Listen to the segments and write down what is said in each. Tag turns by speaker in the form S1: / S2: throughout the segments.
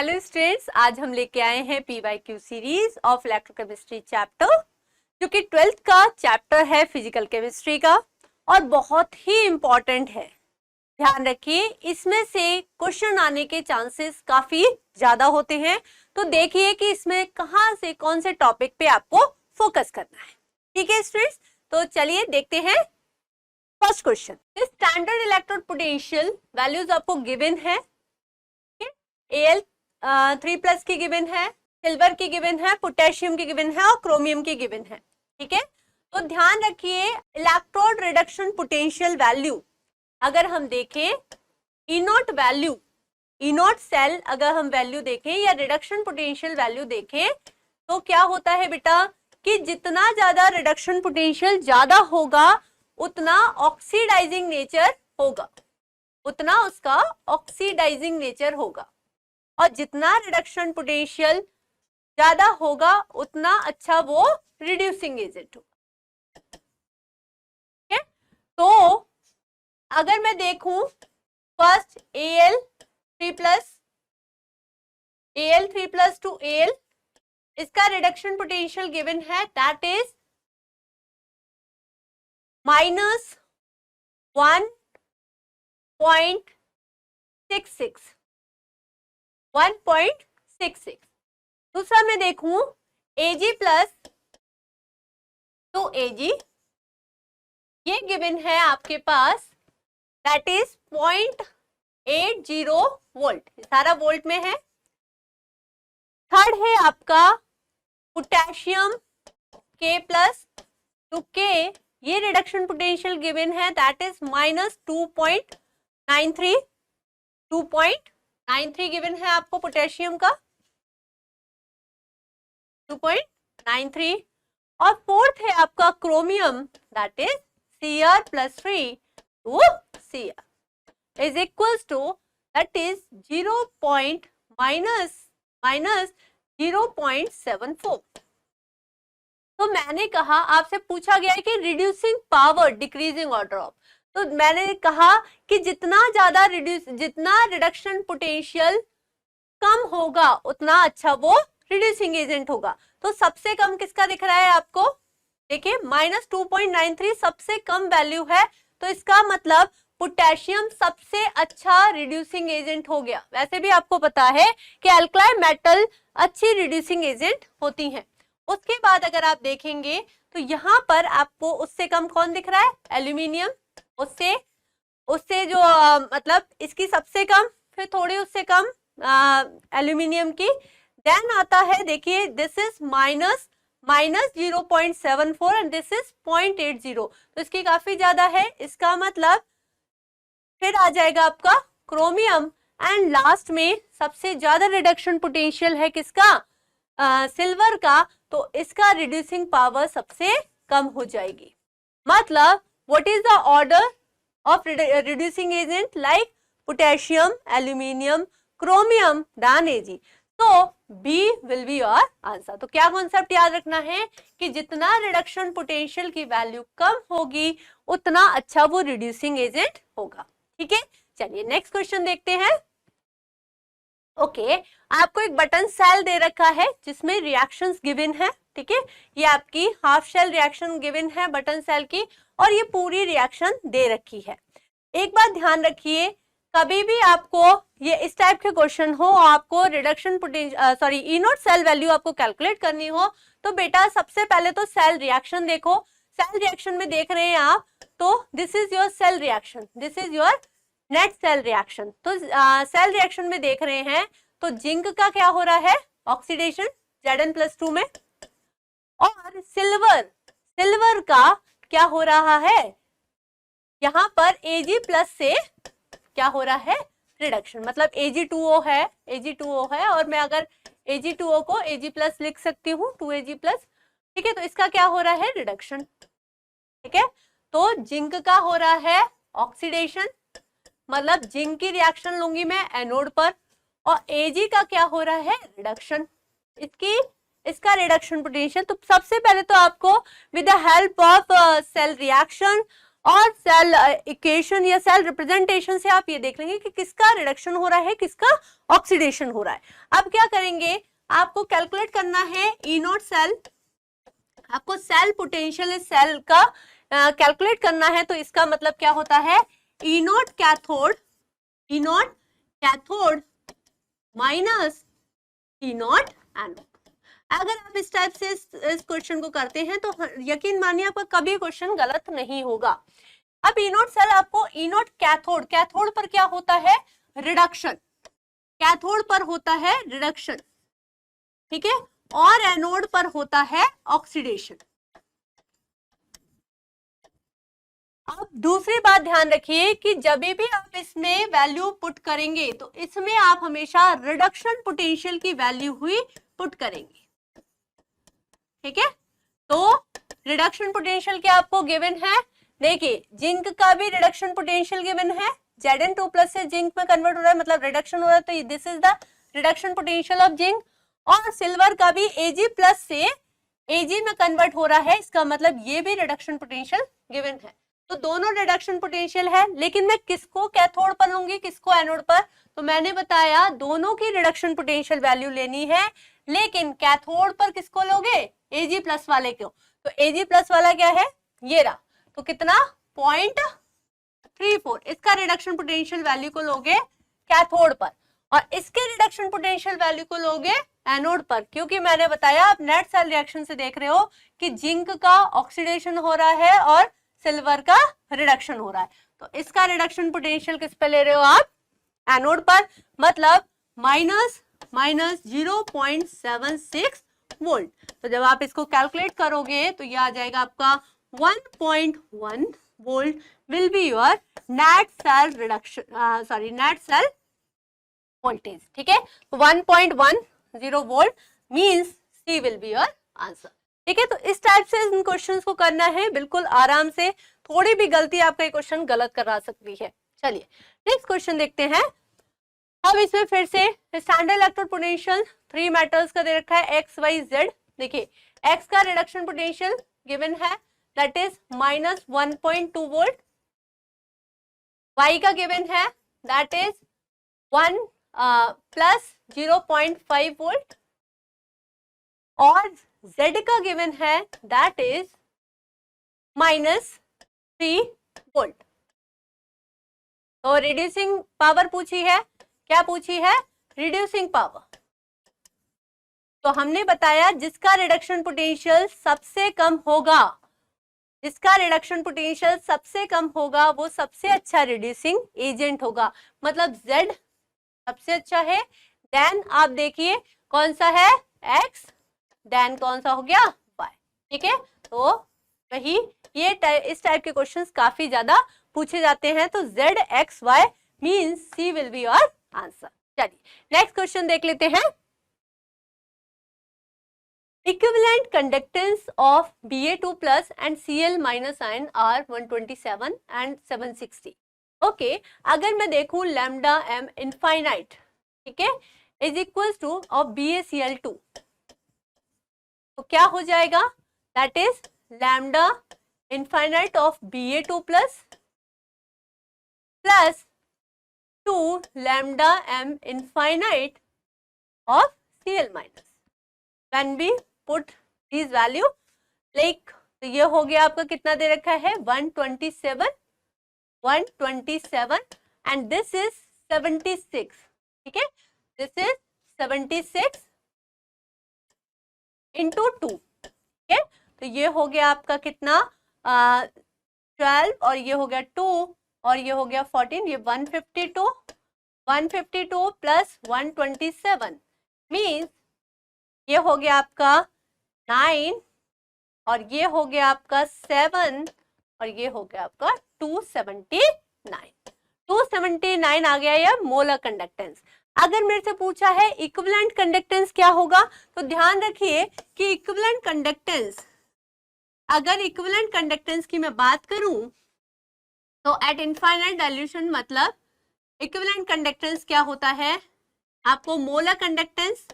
S1: Hello students, आज हम लेके आए हैं PYQ series of electrochemistry chapter, जो कि 12th का चैप्टर है फिजिकल केमिस्ट्री का और बहुत ही इम्पोर्टेंट है। ध्यान रखिए, इसमें से क्वेश्चन आने के चांसेस काफी ज्यादा होते हैं, तो देखिए कि इसमें कहाँ से कौन से टॉपिक पे आपको फोकस करना है। ठीक है स्टूडेंट्स, तो चलिए देखते हैं first question. Standard electrode potential values आपको गिवन है। Al3+ की गिवन है, सिल्वर की गिवन है, पोटेशियम की गिवन है और क्रोमियम की गिवन है। ठीक है, तो ध्यान रखिए इलेक्ट्रोड रिडक्शन पोटेंशियल वैल्यू अगर हम देखें, E0 वैल्यू, E0 सेल अगर हम वैल्यू देखें या रिडक्शन पोटेंशियल वैल्यू देखें तो क्या होता है बेटा कि जितना ज्यादा रिडक्शन पोटेंशियल ज्यादा होगा उतना ऑक्सीडाइजिंग नेचर होगा, उतना उसका ऑक्सीडाइजिंग नेचर होगा, और जितना रिडक्शन पोटेंशियल ज्यादा होगा उतना अच्छा वो रिड्यूसिंग एजेंट होगा। ठीक है, तो अगर मैं देखूं फर्स्ट Al3+ टू Al, इसका रिडक्शन पोटेंशियल गिवन है, दैट इज -1.66। दूसरा मैं देखूं Ag+ टू Ag, ये गिवन है आपके पास, दैट इज 0.80 वोल्ट, सारा वोल्ट में है। थर्ड है आपका पोटेशियम K+ टू K, ये रिडक्शन पोटेंशियल गिवन है, दैट इज -2.93 गिवन है आपको पोटेशियम का 2.93। और फोर्थ है आपका chromium, that is Cr+3 to Cr is equals to, that is -0.74। तो मैंने कहा, आपसे पूछा गया है कि रिड्यूसिंग पावर डिक्रीजिंग और ड्रॉप, तो मैंने कहा कि जितना रिडक्शन पोटेंशियल कम होगा उतना अच्छा वो रिड्यूसिंग एजेंट होगा। तो सबसे कम किसका दिख रहा है आपको, देखिए -2.93 सबसे कम वैल्यू है, तो इसका मतलब पोटेशियम सबसे अच्छा रिड्यूसिंग एजेंट हो गया। वैसे भी आपको पता है कि अल्कलाई मेटल अच्छी रिड्यूसिंग एजेंट होती हैं। उसके बाद अगर आप देखेंगे तो यहाँ पर आपको उससे कम कौन दिख रहा है, एल्यूमिनियम, उससे जो मतलब इसकी सबसे कम, फिर थोड़ी उससे कम एल्यूमिनियम की, देन आता है, देखिए this is -0.74 and this is 0.80, तो इसकी काफी ज्यादा है। इसका मतलब फिर आ जाएगा आपका क्रोमियम, एंड लास्ट में सबसे ज्यादा रिडक्शन पोटेंशियल है किसका, सिल्वर का, तो इसका रिड्यूसिंग पावर सबसे कम हो जाएगी। मतलब what is the order of reducing agent, like potassium, aluminium, chromium, then Ag, तो B will be your answer. तो क्या कॉन्सेप्ट याद रखना है कि जितना रिडक्शन पोटेंशियल की वैल्यू कम होगी उतना अच्छा वो रिड्यूसिंग एजेंट होगा। ठीक है, चलिए नेक्स्ट क्वेश्चन देखते हैं। ओके, आपको एक बटन सेल दे रखा है जिसमें रिएक्शंस गिवन है। ठीक है, ये आपकी हाफ शेल रिएक्शन गिवन है बटन सेल की, और ये पूरी रिएक्शन दे रखी है। एक बात ध्यान रखिए, कभी भी आपको ये इस टाइप के क्वेश्चन हो, आपको reduction potential E0 cell value आपको कैलकुलेट करनी हो, तो बेटा सबसे पहले तो सेल रिएक्शन देखो। सेल रिएक्शन में देख रहे हैं आप, तो this is your cell reaction, this is your net cell reaction. तो सेल रिएक्शन में देख रहे हैं तो जिंक का क्या हो रहा है, ऑक्सीडेशन Zn+2 में, और सिल्वर का क्या हो रहा है, यहाँ पर Ag+ से क्या हो रहा है, रिडक्शन, मतलब Ag2O है, और मैं अगर Ag2O को Ag+ लिख सकती हूँ, 2Ag+। ठीक है, तो इसका क्या हो रहा है, रिडक्शन। ठीक है, तो जिंक का हो रहा है ऑक्सीडेशन, मतलब जिंक की रिएक्शन लूंगी मैं एनोड पर, और Ag का क्या हो रहा है, रिडक्शन, इसका रिडक्शन पोटेंशियल। तो सबसे पहले तो आपको with the help of cell reaction और सेल इक्वेशन या सेल रिप्रेजेंटेशन से आप ये देख लेंगे कि किसका रिडक्शन हो रहा है, किसका ऑक्सीडेशन हो रहा है। अब क्या करेंगे, आपको कैलकुलेट करना है ई नॉट सेल, आपको सेल पोटेंशियल इस सेल का कैलकुलेट करना है। तो इसका मतलब क्या होता है, E naught cathode, E naught cathode minus E naught anode. अगर आप इस टाइप से इस क्वेश्चन को करते हैं तो यकीन मानिए आपका कभी क्वेश्चन गलत नहीं होगा। अब ई नॉट सेल आपको ई नॉट कैथोड, कैथोड पर क्या होता है, रिडक्शन, कैथोड पर होता है रिडक्शन, ठीक है, और एनोड पर होता है ऑक्सीडेशन। अब दूसरी बात ध्यान रखिए कि जब भी आप इसमें वैल्यू पुट करेंगे तो इसमें आप हमेशा रिडक्शन पोटेंशियल की वैल्यू हुई पुट करेंगे, ठीक है। तो रिडक्शन पोटेंशियल क्या आपको गिवन है, देखिए जिंक का भी रिडक्शन पोटेंशियल गिवन है, Zn2+ से जिंक में कन्वर्ट हो रहा है, मतलब रिडक्शन हो रहा है, तो this is the reduction potential of zinc. और सिल्वर का भी Ag+ से Ag में कन्वर्ट हो रहा है, इसका मतलब ये भी रिडक्शन पोटेंशियल गिवन है। तो दोनों रिडक्शन पोटेंशियल है, लेकिन मैं किसको कैथोड पर लूंगी, किसको एनोड पर, तो मैंने बताया दोनों की रिडक्शन पोटेंशियल वैल्यू लेनी है, लेकिन कैथोड पर किसको लोगे, Ag+ वाले को। तो Ag+ वाला क्या है, ये रहा, तो कितना 0.34, इसका रिडक्शन पोटेंशियल वैल्यू को लोगे कैथोड पर, और इसके रिडक्शन पोटेंशियल वैल्यू को लोगे एनोड पर, क्योंकि मैंने बताया आप नेट सेल रिएक्शन से देख रहे हो कि जिंक का ऑक्सीडेशन हो रहा है और सिल्वर का रिडक्शन हो रहा है। तो इसका रिडक्शन पोटेंशियल किस पे ले रहे हो आप, एनोड पर, मतलब -0.76 वोल्ट। तो जब आप इसको कैलकुलेट करोगे तो ये आ जाएगा आपका 1.1 volt will be your net cell reduction, net cell voltage, ठीक है। 1.10 volt means C will be your answer, ठीक है। तो इस टाइप से इन क्वेश्चंस को करना है बिल्कुल आराम से, थोड़ी भी गलती आपका क्वेश्चन गलत करा सकती है। चलिए नेक्स्ट क्वेश्चन देखते हैं। अब इसमें फिर से स्टैंडर्ड इलेक्ट्रोड पोटेंशियल 3 मेटल्स का दे रखा है एक्स वाई जेड। देखिए एक्स का रिडक्शन पोटेंशियल गिवन है दैट इज -1.2 वोल्ट, वाई का गिवन है दैट इज 1 प्लस 0.5 वोल्ट, और Z का गिवन है दैट इज -3 वोल्ट। तो रिड्यूसिंग पावर पूछी है, क्या पूछी है, रिड्यूसिंग पावर। तो हमने बताया जिसका रिडक्शन पोटेंशियल सबसे कम होगा, जिसका रिडक्शन पोटेंशियल सबसे कम होगा वो सबसे अच्छा रिड्यूसिंग एजेंट होगा, मतलब Z सबसे अच्छा है। देन आप देखिए कौन सा है, X, देन कौन सा हो गया, Y, ठीक है। तो वही ये इस टाइप के क्वेश्चंस काफी ज्यादा पूछे जाते हैं। तो Z, X, Y means C will be your answer. चलिए नेक्स्ट क्वेश्चन देख लेते हैं। Equivalent conductance of Ba2+ and Cl- ion are 127 and 760. Okay, अगर मैं देखूं लैम्डा m इनफाइनाइट, ठीक है, is equal two of BaCl2, तो क्या हो जाएगा, that is lambda infinite of Ba2+ plus 2 lambda m infinite of Cl-. When we put these value like, तो ये हो गया आपका कितना दे रखा है 127 and this is 76, ठीक है, this is 76 into 2, ठीक है। तो ये हो गया आपका कितना 12 और ये हो गया 2 और ये हो गया 14, ये 152 प्लस 127 मीन्स ये हो गया आपका 9 और ये हो गया आपका 7 और ये हो गया आपका 279 आ गया ये मोलर कंडक्टेंस। अगर मेरे से पूछा है इक्विवेलेंट कंडक्टेंस क्या होगा, तो ध्यान रखिए कि इक्विवेलेंट कंडक्टेंस, अगर इक्विवेलेंट कंडक्टेंस की मैं बात करूं तो एट इनफाइनाइट डाइल्यूशन मतलब इक्विवेलेंट कंडक्टेंस क्या होता है, आपको molar conductance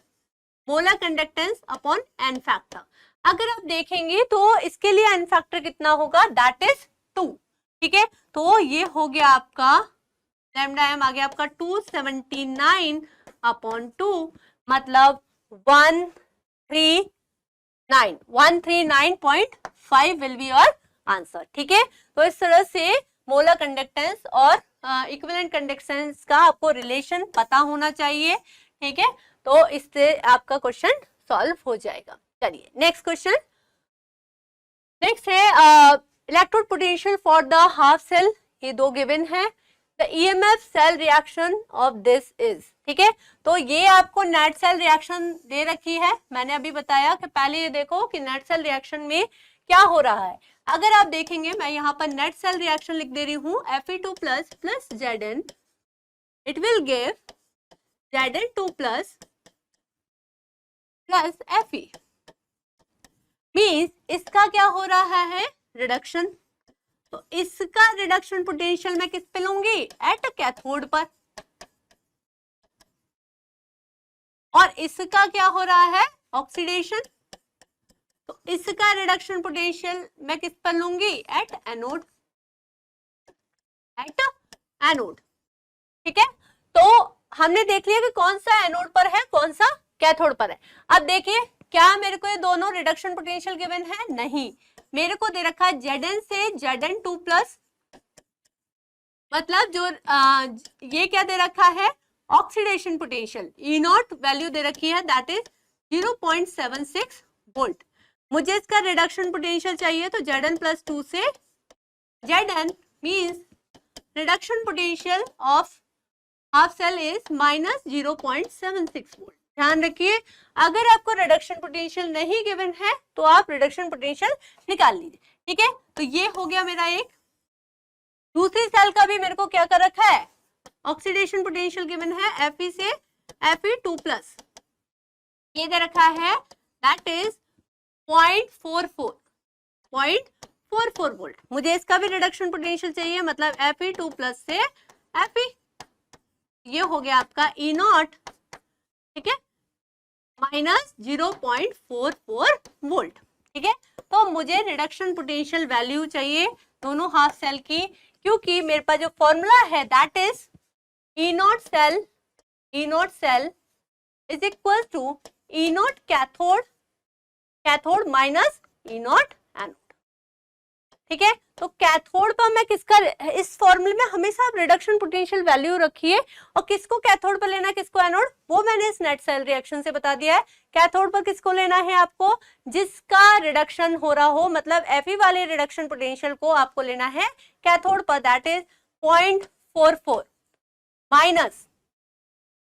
S1: upon N factor. अगर आप देखेंगे तो इसके लिए एन फैक्टर कितना होगा, दैट इज 2। ठीक है, तो ये हो गया आपका लैम्डा एम आ गया आपका 279/2, मतलब 139.5 विल बी योर आंसर। ठीक है, तो इस तरह से मोलर कंडक्टेंस और इक्विवेलेंट कंडक्टेंस का आपको रिलेशन पता होना चाहिए। ठीक है, तो इससे आपका क्वेश्चन सॉल्व हो जाएगा। चलिए नेक्स्ट क्वेश्चन। नेक्स्ट है electrode potential for the half cell, ये दो गिवन है। The EMF cell reaction of this is, ठीक है, तो ये आपको नेट सेल रिएक्शन दे रखी है। मैंने अभी बताया कि पहले ये देखो कि नेट सेल रिएक्शन में क्या हो रहा है। अगर आप देखेंगे, मैं यहाँ पर नेट सेल रिएक्शन लिख दे रही हूँ Fe2 plus Zn, it will give Zn2 plus Fe, means इसका क्या हो रहा है, रिडक्शन। तो इसका रिडक्शन पोटेंशियल मैं किस पे लूंगी, एट कैथोड पर, और इसका क्या हो रहा है, ऑक्सीडेशन। तो इसका रिडक्शन पोटेंशियल मैं किस पर लूंगी, एट एनोड, एट एनोड। ठीक है, तो हमने देख लिया कि कौन सा एनोड पर है, कौन सा कैथोड पर है। अब देखिए, क्या मेरे को ये दोनों रिडक्शन पोटेंशियल गिवन है, नहीं, मेरे को दे रखा है Zn से Zn2 प्लस, मतलब जो ये क्या दे रखा है, ऑक्सीडेशन पोटेंशियल E0 वैल्यू दे रखी है, दैट इज 0.76 वोल्ट। मुझे इसका रिडक्शन पोटेंशियल चाहिए, तो Zn प्लस 2 से Zn means reduction potential of half cell is minus 0.76 volt. ध्यान रखिए, अगर आपको रिडक्शन पोटेंशियल नहीं गिवन है तो आप रिडक्शन पोटेंशियल निकाल लीजिए। ठीक है, तो ये हो गया मेरा एक। दूसरी सेल का भी मेरे को क्या कर रखा है, ऑक्सीडेशन पोटेंशियल गिवन है Fe से Fe2 प्लस, ये दे रखा है, दैट इज 0.44 वोल्ट। मुझे इसका भी रिडक्शन पोटेंशियल चाहिए, मतलब Fe2 प्लस से Fe, ये हो गया आपका E0, ठीक है, माइनस 0.44 वोल्ट। ठीक है, तो मुझे रिडक्शन पोटेंशियल वैल्यू चाहिए दोनों हाफ सेल की, क्योंकि मेरे पास जो फॉर्मूला है that is E0 cell is equal to E0 cathode minus E0 anode. ठीक है, तो कैथोड पर मैं किसका, इस फॉर्मूले में हमेशा आप रिडक्शन पोटेंशियल वैल्यू रखिए, और किसको कैथोड पर लेना है, किसको एनोड, वो मैंने इस नेट सेल रिएक्शन से बता दिया है। कैथोड पर किसको लेना है आपको, जिसका रिडक्शन हो रहा हो, मतलब Fe वाले रिडक्शन पोटेंशियल को आपको लेना है कैथोड पर, दैट इज 0.44 माइनस,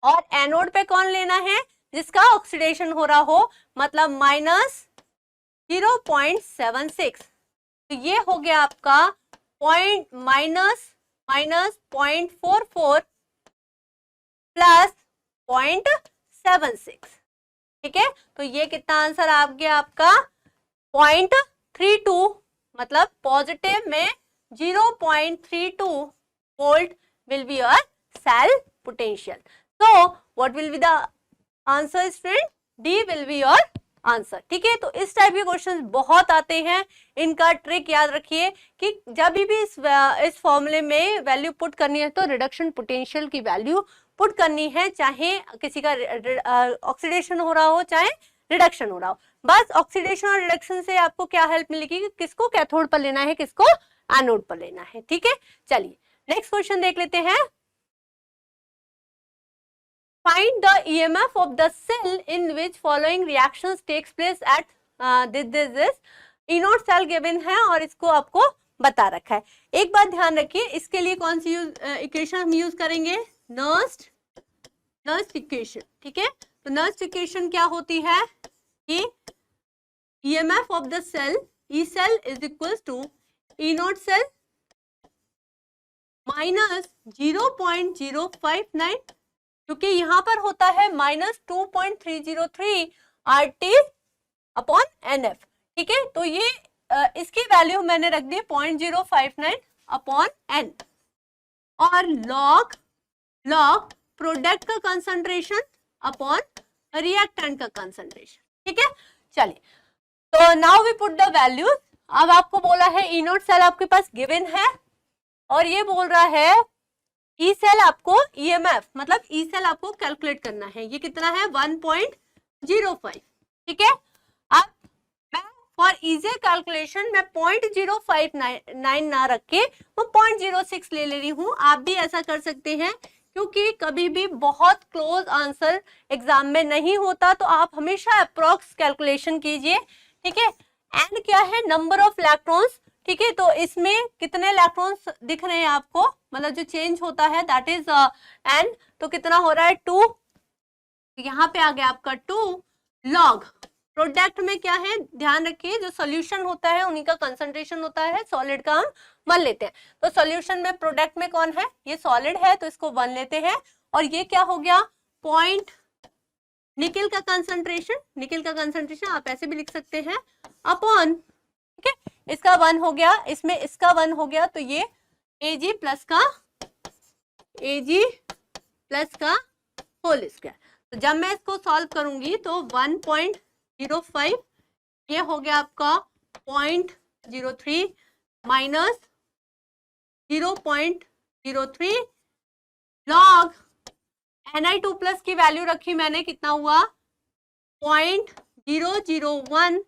S1: और एनोड पे कौन लेना है, जिसका ऑक्सीडेशन हो रहा हो, मतलब माइनस 0.76। तो ये हो गया आपका माइनस 0.44 प्लस 0.76। ठीक है, तो ये कितना आंसर आ गया आपका 0.32, मतलब पॉजिटिव में 0.32 volt will be your cell potential. So what will be the answer student, D will be your answer. ठीक है, तो इस टाइप के क्वेश्चंस बहुत आते हैं। इनका ट्रिक याद रखिए कि जब भी इस फॉर्मूले में वैल्यू पुट करनी है तो रिडक्शन पोटेंशियल की वैल्यू पुट करनी है, चाहे किसी का ऑक्सीडेशन हो रहा हो चाहे रिडक्शन हो रहा हो। बस ऑक्सीडेशन और रिडक्शन से आपको क्या हेल्प मिलेगी कि किसको कैथोड पर लेना है, किसको एनोड पर लेना है। ठीक है, चलिए नेक्स्ट क्वेश्चन देख लेते हैं। Find the EMF of the cell in which following reactions takes place at this E0 cell given है और इसको आपको बता रखा है। एक बात ध्यान रखिए, इसके लिए कौन सी इक्वेशन हम यूज करेंगे, नर्स्ट इक्वेशन। ठीक है, तो नर्स्ट इक्वेशन क्या होती है कि EMF of the cell E cell is equals to E0 cell minus 0.059, क्योंकि यहाँ पर होता है माइनस 2.303 RT अपॉन NF। ठीक है, तो ये इसकी वैल्यू मैंने रख दी 0.059 अपॉन N, और लॉग प्रोडक्ट का कंसंट्रेशन अपॉन रिएक्टेंट का कंसंट्रेशन। ठीक है, चलिए, तो now we put the values. अब आपको बोला है E0 सेल आपके पास गिवन है, और ये बोल रहा है ई सेल आपको ईएमएफ मतलब ई सेल आपको कैलकुलेट करना है, ये कितना है 1.05, ठीक है। अब मैं फॉर इजी कैलकुलेशन मैं 0.059 ना रख के वो 0.06 ले रही हूँ, आप भी ऐसा कर सकते हैं, क्योंकि कभी भी बहुत क्लोज आंसर एग्जाम में नहीं होता, तो आप हमेशा अप्रोक्स कैलकुलेशन कीजिए, ठीक है। एन क्या है, नंबर ऑफ इलेक्ट्रॉन्स, ठीक है, तो इसमें कितने इलेक्ट्रॉन्स दिख रहे हैं आपको, मतलब जो चेंज होता है दैट इज एन, तो कितना हो रहा है 2, यहाँ पे आ गया आपका 2 लॉग। प्रोडक्ट में क्या है, ध्यान रखिए जो सॉल्यूशन होता है उन्हीं का कंसंट्रेशन होता है, सॉलिड का हम 1 लेते हैं, तो सॉल्यूशन में प्रोडक्ट में कौन है, ये सॉलिड है तो इसको 1 लेते हैं, और ये क्या हो गया पॉइंट निकेल का कंसंट्रेशन, निकेल का कंसंट्रेशन आप ऐसे भी लिख सकते हैं अपॉन, ठीक है, इसका 1 हो गया, इसमें इसका 1 हो गया, तो ये Ag प्लस का होल स्क्वायर। तो जब मैं इसको सॉल्व करूंगी तो 1.05 ये हो गया आपका 0.03 माइनस 0.03 लॉग Ni2 प्लस की वैल्यू रखी मैंने, कितना हुआ 0.001,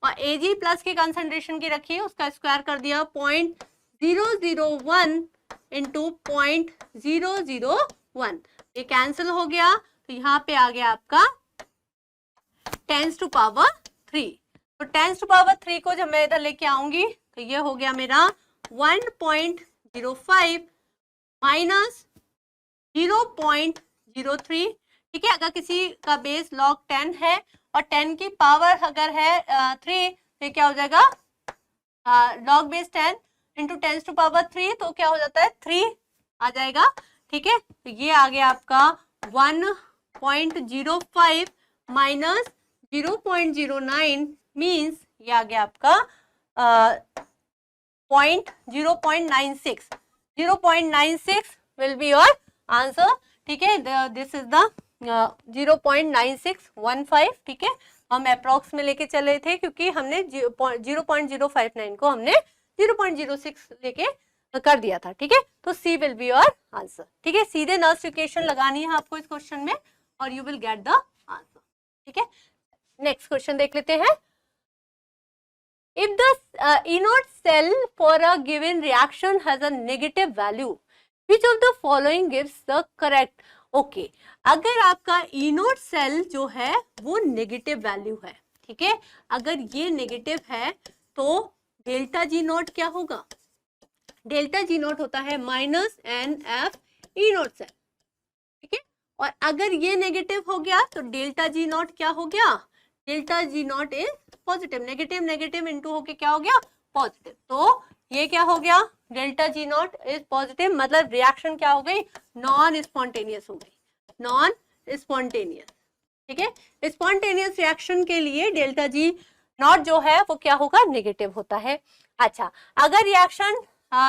S1: और Ag प्लस की कंसंट्रेशन की रखी, उसका स्क्वायर कर दिया 0.001 इंटू 0.001, ये कैंसिल हो गया, तो यहाँ पे आ गया आपका 10 टू पावर 3, तो 10 टू पावर 3 को जब मैं इधर लेके आऊंगी तो ये हो गया मेरा 1.05 माइनस 0.03, ठीक है। अगर किसी का बेस log 10 है और 10 की पावर अगर है 3, तो क्या हो जाएगा log base 10 into 10 to power 3, तो क्या हो जाता है 3 आ जाएगा, ठीक है। तो ये आ गया आपका 1.05 माइनस 0.09 मीन्स ये आ गया आपका 0.96 विल बी योर आंसर, ठीक है। दिस इज द 0.9615, ठीक है, हम अप्रोक्स में लेके चले थे क्योंकि हमने 0.059 को हमने 0.06 लेके कर दिया था, ठीक है। तो सी विल बी योर आंसर, ठीक है, सीधे नॉटिफिकेशन लगानी है आपको इस क्वेश्चन में और you will get the answer, ठीक है। नेक्स्ट क्वेश्चन देख लेते हैं। If the E0 cell for a given reaction has a negative value, which of the following gives the correct? Okay, अगर आपका E0 सेल जो है वो नेगेटिव वैल्यू है, ठीक है, अगर ये नेगेटिव है तो डेल्टा जी नॉट क्या होगा, डेल्टा जी नॉट होता है -NF E0 सेल, ठीक है, और अगर ये नेगेटिव हो गया तो डेल्टा जी नॉट क्या हो गया, delta G not is positive, negative negative into होके क्या हो गया पॉजिटिव, तो ये क्या हो गया delta G not is positive, मतलब रिएक्शन क्या हो गई नॉन स्पॉन्टेनियस हो गई, नॉन स्पॉन्टेनियस, ठीक है। स्पॉन्टेनियस रिएक्शन के लिए डेल्टा जी नॉट जो है वो क्या होगा नेगेटिव होता है। अच्छा, अगर रिएक्शन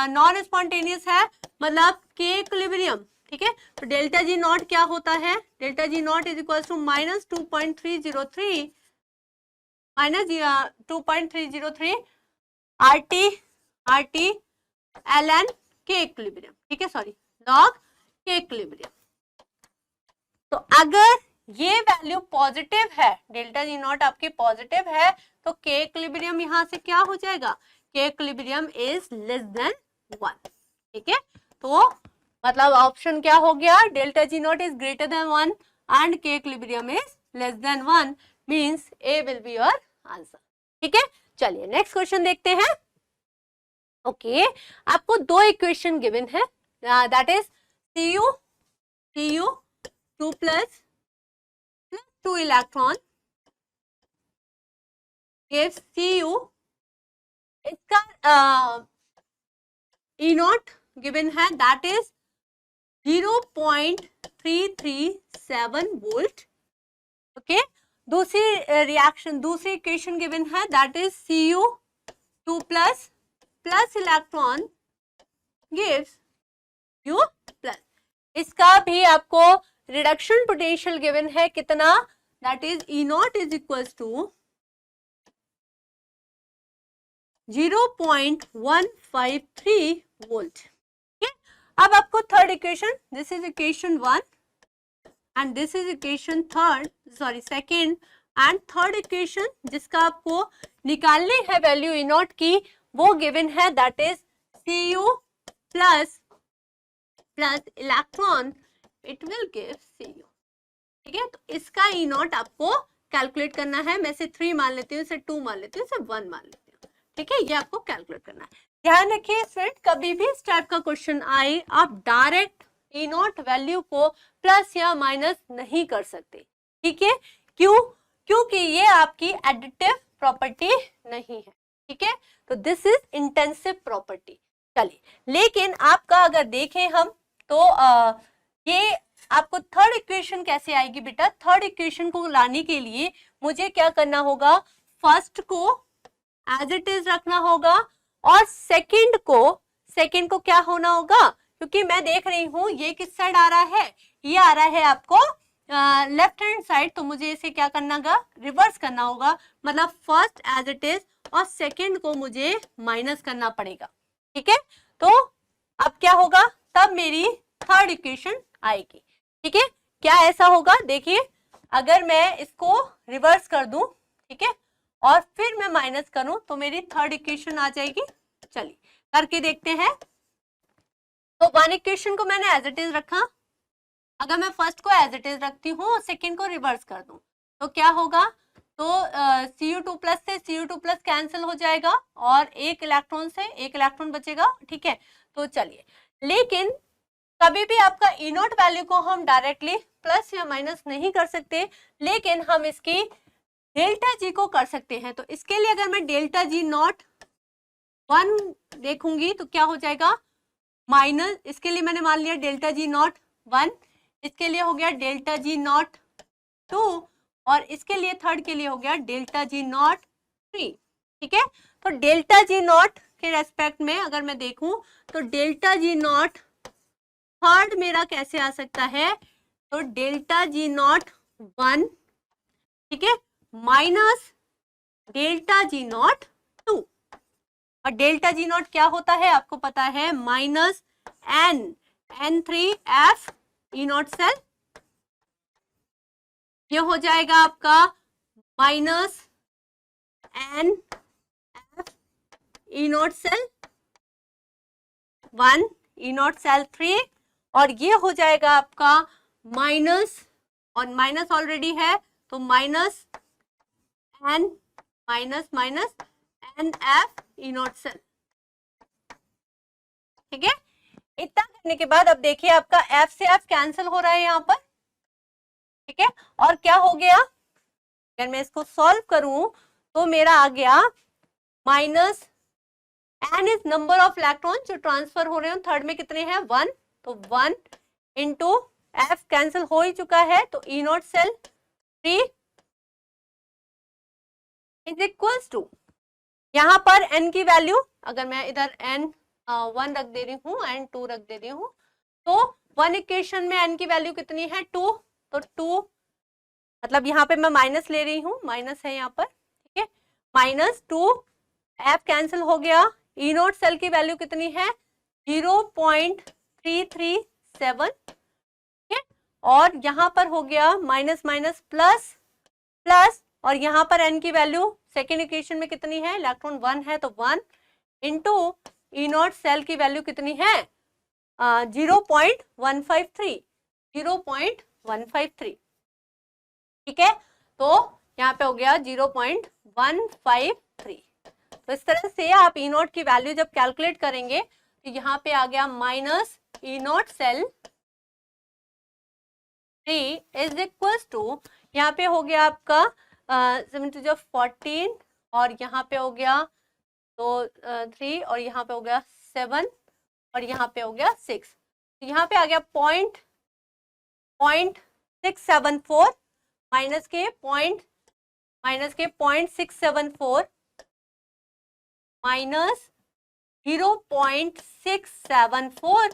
S1: नॉन स्पॉन्टेनियस है मतलब के इक्विलिब्रियम, ठीक है, तो डेल्टा जी नॉट क्या होता है, delta G not is equal to -2.303 RT ln K equilibrium, ठीक है, सॉरी लॉग के इक्विलिब्रियम। तो अगर ये वैल्यू पॉजिटिव है, डेल्टा जी नॉट आपकी पॉजिटिव है, तो के इक्विलिब्रियम यहां से क्या हो जाएगा, के इक्विलिब्रियम इज लेस देन 1, ठीक है। तो मतलब ऑप्शन क्या हो गया, delta G not is greater than 1 and K equilibrium is less than 1 means A will be your answer, ठीक है। चलिए नेक्स्ट क्वेश्चन देखते हैं। ओके, आपको दो इक्वेशन गिवन है, that is Cu 2 plus 2 electron gives Cu, इसका E0 गिवन है दैट इज 0.337 वोल्ट, ओके। दूसरी रिएक्शन, दूसरी इक्वेशन गिवन है that is Cu 2 plus electron gives U plus, इसका भी आपको रिडक्शन पोटेंशियल गिवन है कितना, that is E0 is equal to 0.153 volt, अब आपको third equation, this is equation 1 and this is equation second and third equation जिसका आपको निकालनी है वैल्यू ई नॉट की, वो गिवन है, that is Cu plus electron, it will give Cu। ठीक है, तो इसका ई नॉट आपको कैलकुलेट करना है। मैं इसे 3 मान लेती हूँ, इसे 2 मान लेती हूँ, इसे 1 मान लेती हूँ। ठीक है, ये आपको कैलकुलेट करना है। ध्यान रखिए फ्रेंड, कभी भी इस टाइप का क्वेश्चन आए आप डायरेक्ट ई नॉट वैल्यू को प्लस या माइनस नहीं कर सकते। ठीक है, क्यों? क्योंकि ये आपकी एडिटिव प्रॉपर्टी नहीं है। ठीक है, तो दिस इज इंटेंसिव प्रॉपर्टी। चलिए, लेकिन आपका अगर देखें हम तो ये आपको थर्ड इक्वेशन कैसे आएगी बेटा? थर्ड इक्वेशन को लाने के लिए मुझे क्या करना होगा? फर्स्ट को एज इट इज रखना होगा और सेकंड को क्या होना होगा? क्योंकि मैं देख रही हूं ये किस साइड आ रहा है, ये आ रहा है आपको लेफ्ट हैंड साइड, तो मुझे इसे क्या करना होगा? रिवर्स करना होगा। मतलब फर्स्ट एज इट इज और सेकंड को मुझे माइनस करना पड़ेगा। ठीक है, तो अब क्या होगा? तब मेरी थर्ड इक्वेशन आएगी। ठीक है, क्या ऐसा होगा? देखिए, अगर मैं इसको रिवर्स कर दूं, ठीक है, और फिर मैं माइनस करूं तो मेरी थर्ड इक्वेशन आ जाएगी। चलिए करके देखते हैं। तो वन इक्वेशन को मैंने एज इट इज रखा, अगर मैं फर्स्ट को एज इट इज रखती हूँ और सेकेंड को रिवर्स कर दूं तो क्या होगा? तो Cu2 प्लस से Cu2 प्लस कैंसिल हो जाएगा और एक इलेक्ट्रॉन से एक इलेक्ट्रॉन बचेगा। ठीक है, तो चलिए, लेकिन कभी भी आपका ई नॉट वैल्यू को हम डायरेक्टली प्लस या माइनस नहीं कर सकते, लेकिन हम इसकी डेल्टा जी को कर सकते हैं। तो इसके लिए अगर मैं डेल्टा जी नॉट 1 देखूंगी तो क्या हो जाएगा? माइनस, इसके लिए मैंने मान लिया डेल्टा जी नॉट 1, इसके लिए हो गया डेल्टा जी नॉट 2 और इसके लिए थर्ड के लिए हो गया डेल्टा जी नॉट 3। ठीक है, तो डेल्टा जी नॉट के रेस्पेक्ट में अगर मैं देखूं तो डेल्टा जी नॉट थर्ड मेरा कैसे आ सकता है? तो डेल्टा जी नॉट 1, ठीक है, माइनस डेल्टा जी नॉट 2। और डेल्टा जी नॉट क्या होता है आपको पता है? Minus N3F E not cell, ये हो जाएगा आपका minus NF E not cell 1 E not cell 3 और ये हो जाएगा आपका माइनस, और माइनस ऑलरेडी है तो minus N minus minus NF E not cell. ठीक है, इतना करने के बाद अब देखिए आपका F से F कैंसिल हो रहा है यहाँ पर। ठीक है, और क्या हो गया? अगर मैं इसको सॉल्व करूं तो मेरा आ गया minus N is number of electron जो ट्रांसफर हो रहे हैं, थर्ड में कितने हैं? 1, तो 1 इंटू F कैंसिल हो ही चुका है तो E not cell 3 is equals to, यहाँ पर N की वैल्यू अगर मैं इधर N 1 रख दे रही हूँ एंड 2 रख दे रही हूँ, तो वन इक्वेशन में N की वैल्यू कितनी है? 2, तो 2 मतलब यहाँ पे मैं माइनस ले रही हूँ, माइनस है यहाँ पर। ठीक है, माइनस 2, F कैंसिल हो गया, ई नोट सेल की वैल्यू कितनी है? 0.337। ठीक है, और यहाँ पर हो गया माइनस माइनस प्लस प्लस, और यहाँ पर N की वैल्यू सेकेंड इक्वेशन में कितनी है? इलेक्ट्रॉन 1 है तो 1 इंटू ई नॉट सेल की वैल्यू कितनी है? 0.153, 0.153। ठीक है, तो यहाँ पे हो गया 0.153। तो इस तरह से आप ई नॉट की वैल्यू जब कैलकुलेट करेंगे तो यहाँ पे आ गया minus E not cell 3 is equals to, यहाँ पे हो गया आपका 7×14 और यहाँ पे हो गया तो 3 और यहाँ पे हो गया 7 और यहाँ पे हो गया 6, तो यहाँ पे आ गया 0.674 माइनस के 0.674 माइनस 0.674।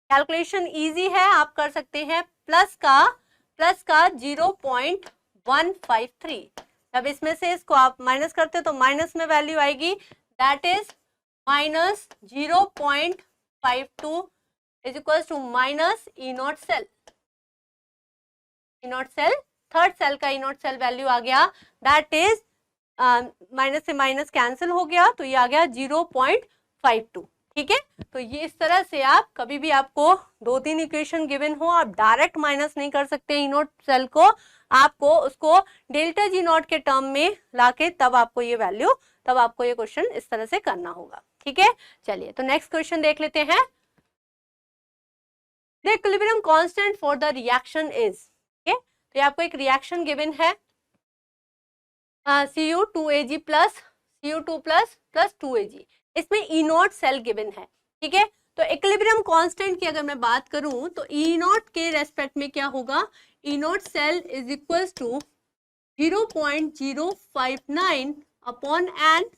S1: कैलकुलेशन इजी है, आप कर सकते हैं। प्लस का 0.153, जब इसमें से इसको आप माइनस करते हो तो माइनस में वैल्यू आएगी, that is minus 0.52 is equal to minus E not cell, E not cell third cell का ई नॉट सेल वैल्यू आ गया, दैट इज माइनस से माइनस कैंसिल हो गया, तो ये आ गया 0.52। ठीक है, तो ये इस तरह से आप कभी भी आपको 2-3 इक्वेशन गिवन हो, आप डायरेक्ट माइनस नहीं कर सकते ई नॉट सेल को, आपको उसको डेल्टा जी नॉट के टर्म में लाके तब आपको ये वैल्यू, तब आपको ये क्वेश्चन इस तरह से करना होगा। ठीक है, चलिए तो नेक्स्ट क्वेश्चन देख लेते हैं। The equilibrium constant for the reaction is, तो आपको एक रिएक्शन गिवन है Cu2Ag plus Cu2 plus 2Ag, इसमें ई नॉट सेल गिवन है। ठीक है, तो इक्विलिब्रियम कांस्टेंट की अगर मैं बात करूं तो ई नॉट के रेस्पेक्ट में क्या होगा, E not cell is equal to 0.059 upon N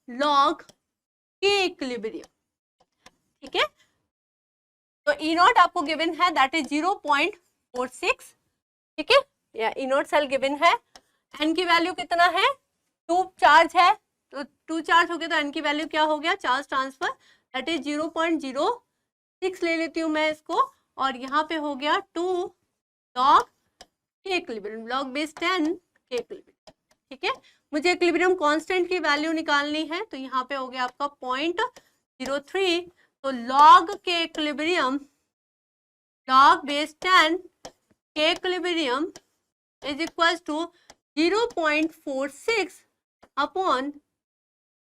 S1: log K equilibrium. ठीक है, तो ई नॉट आपको गिवन है दैट इज 0.46। ठीक है, या ई नॉट सेल गिवन है, एन की वैल्यू कितना है, 2 चार्ज है, तो 2 चार्ज हो गया तो एन की वैल्यू क्या हो गया, चार्ज ट्रांसफर दैट इज 0.06 ले लेती हूँ मैं इसको, और यहाँ पे हो गया 2 log K equilibrium, log base 10 K equilibrium. ठीक है, मुझे इक्विलिब्रियम कांस्टेंट की वैल्यू निकालनी है, तो यहाँ पे हो गया आपका 0.03, तो log K equilibrium, log base 10 K equilibrium is equal to 0.46 upon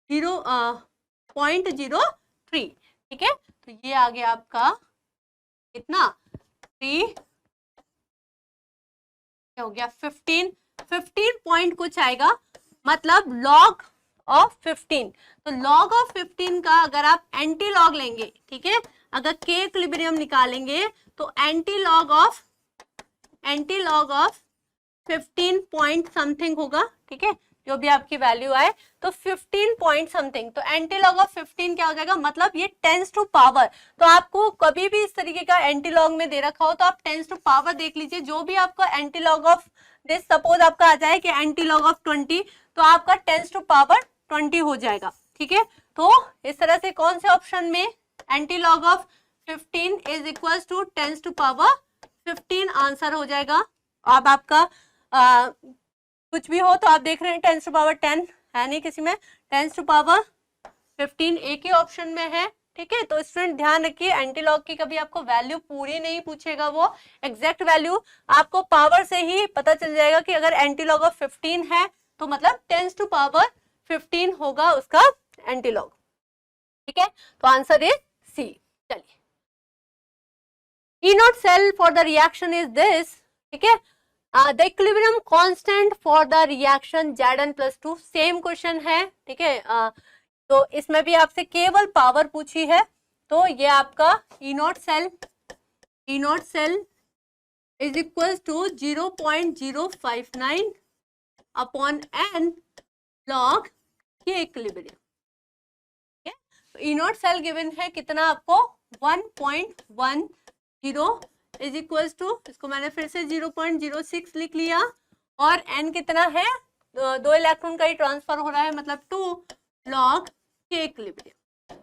S1: 0.03। ठीक है, तो ये आ गया आपका कितना, 3 हो गया 15 पॉइंट कुछ आएगा, मतलब लॉग ऑफ 15। तो लॉग ऑफ 15 का अगर आप एंटी लॉग लेंगे, ठीक है, अगर के इक्विलिब्रियम निकालेंगे तो anti log of 15 point something होगा। ठीक है, जो भी आपकी वैल्यू आए, तो 15 पॉइंट समथिंग, तो एंटी लॉग ऑफ 15 क्या हो जाएगा, मतलब ये 10 टू पावर। तो आपको कभी भी इस तरीके का एंटी लॉग में दे रखा हो तो आप 10 टू पावर देख लीजिए, जो भी आपका anti log of this, suppose आपका आ जाए कि एंटी लॉग ऑफ 20, तो आपका 10 टू पावर 20 हो जाएगा। ठीक है, तो इस तरह से कौन से ऑप्शन में antilog of 15 is equal to 10 to power 15 answer हो जाएगा। अब आपका कुछ भी हो तो आप देख रहे हैं 10 टू पावर 10 है नहीं किसी में, 10 टू पावर 15 एक ही ऑप्शन में है। ठीक है, तो स्टूडेंट ध्यान रखिए, एंटी लॉग की कभी आपको वैल्यू पूरी नहीं पूछेगा, वो एग्जैक्ट वैल्यू आपको पावर से ही पता चल जाएगा कि अगर एंटी लॉग ऑफ 15 है तो मतलब 10 टू पावर 15 होगा उसका एंटी लॉग। ठीक है, तो आंसर इज सी। चलिए, E not cell for the reaction is this. ठीक है, the equilibrium constant for the reaction Zn+2, same question है। ठीक है, तो इसमें भी आपसे केवल पावर पूछी है, तो ये आपका E not cell is equal to 0.059 upon N log K equilibrium. ठीक है, तो ई नॉट सेल गिवन है कितना आपको, 1.10 इज इक्वल टू, इसको मैंने फिर से 0.06 लिख लिया, और n कितना है, 2 इलेक्ट्रॉन का ही ट्रांसफर हो रहा है, मतलब 2 लॉग के इक्विलिब्रियम।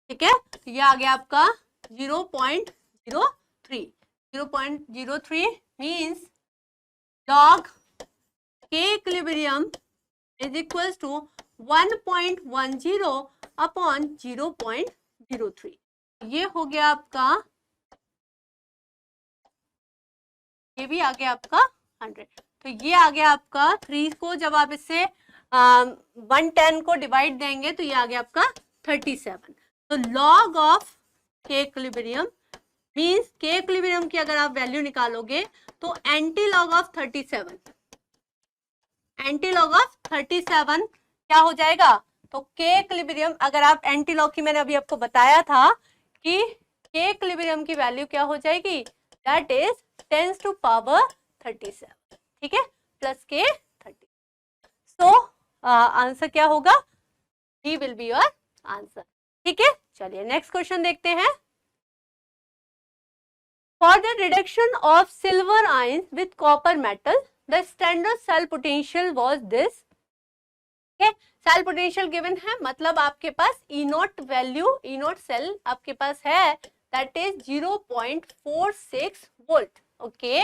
S1: ठीक है, तो ये आ गया आपका 0.03 means log K equilibrium is equal to 1.10 upon 0.03। ये हो गया आपका, ये भी आ गया आपका 100, तो ये आ गया आपका 3 को जब आप इससे 110 को डिवाइड देंगे तो ये आ गया आपका 37। तो लॉग ऑफ के इक्विलिब्रियम मींस के इक्विलिब्रियम की अगर आप वैल्यू निकालोगे तो anti log of 37, anti log of 37 क्या हो जाएगा, तो के इक्विलिब्रियम अगर आप एंटी लॉग की, मैंने अभी आपको बताया था कि के इक्विलिब्रियम की वैल्यू क्या हो जाएगी, दैट इज 10 टू पावर 37। ठीक है, प्लस के 30। सो आंसर क्या होगा, D will be your answer. ठीक है, चलिए नेक्स्ट क्वेश्चन देखते हैं। For the reduction of silver ions with copper metal the standard cell potential was this. है। सेल पोटेंशियल गिवन है, मतलब आपके पास E naught value, E not cell आपके पास है, that is 0.46 volt. Okay,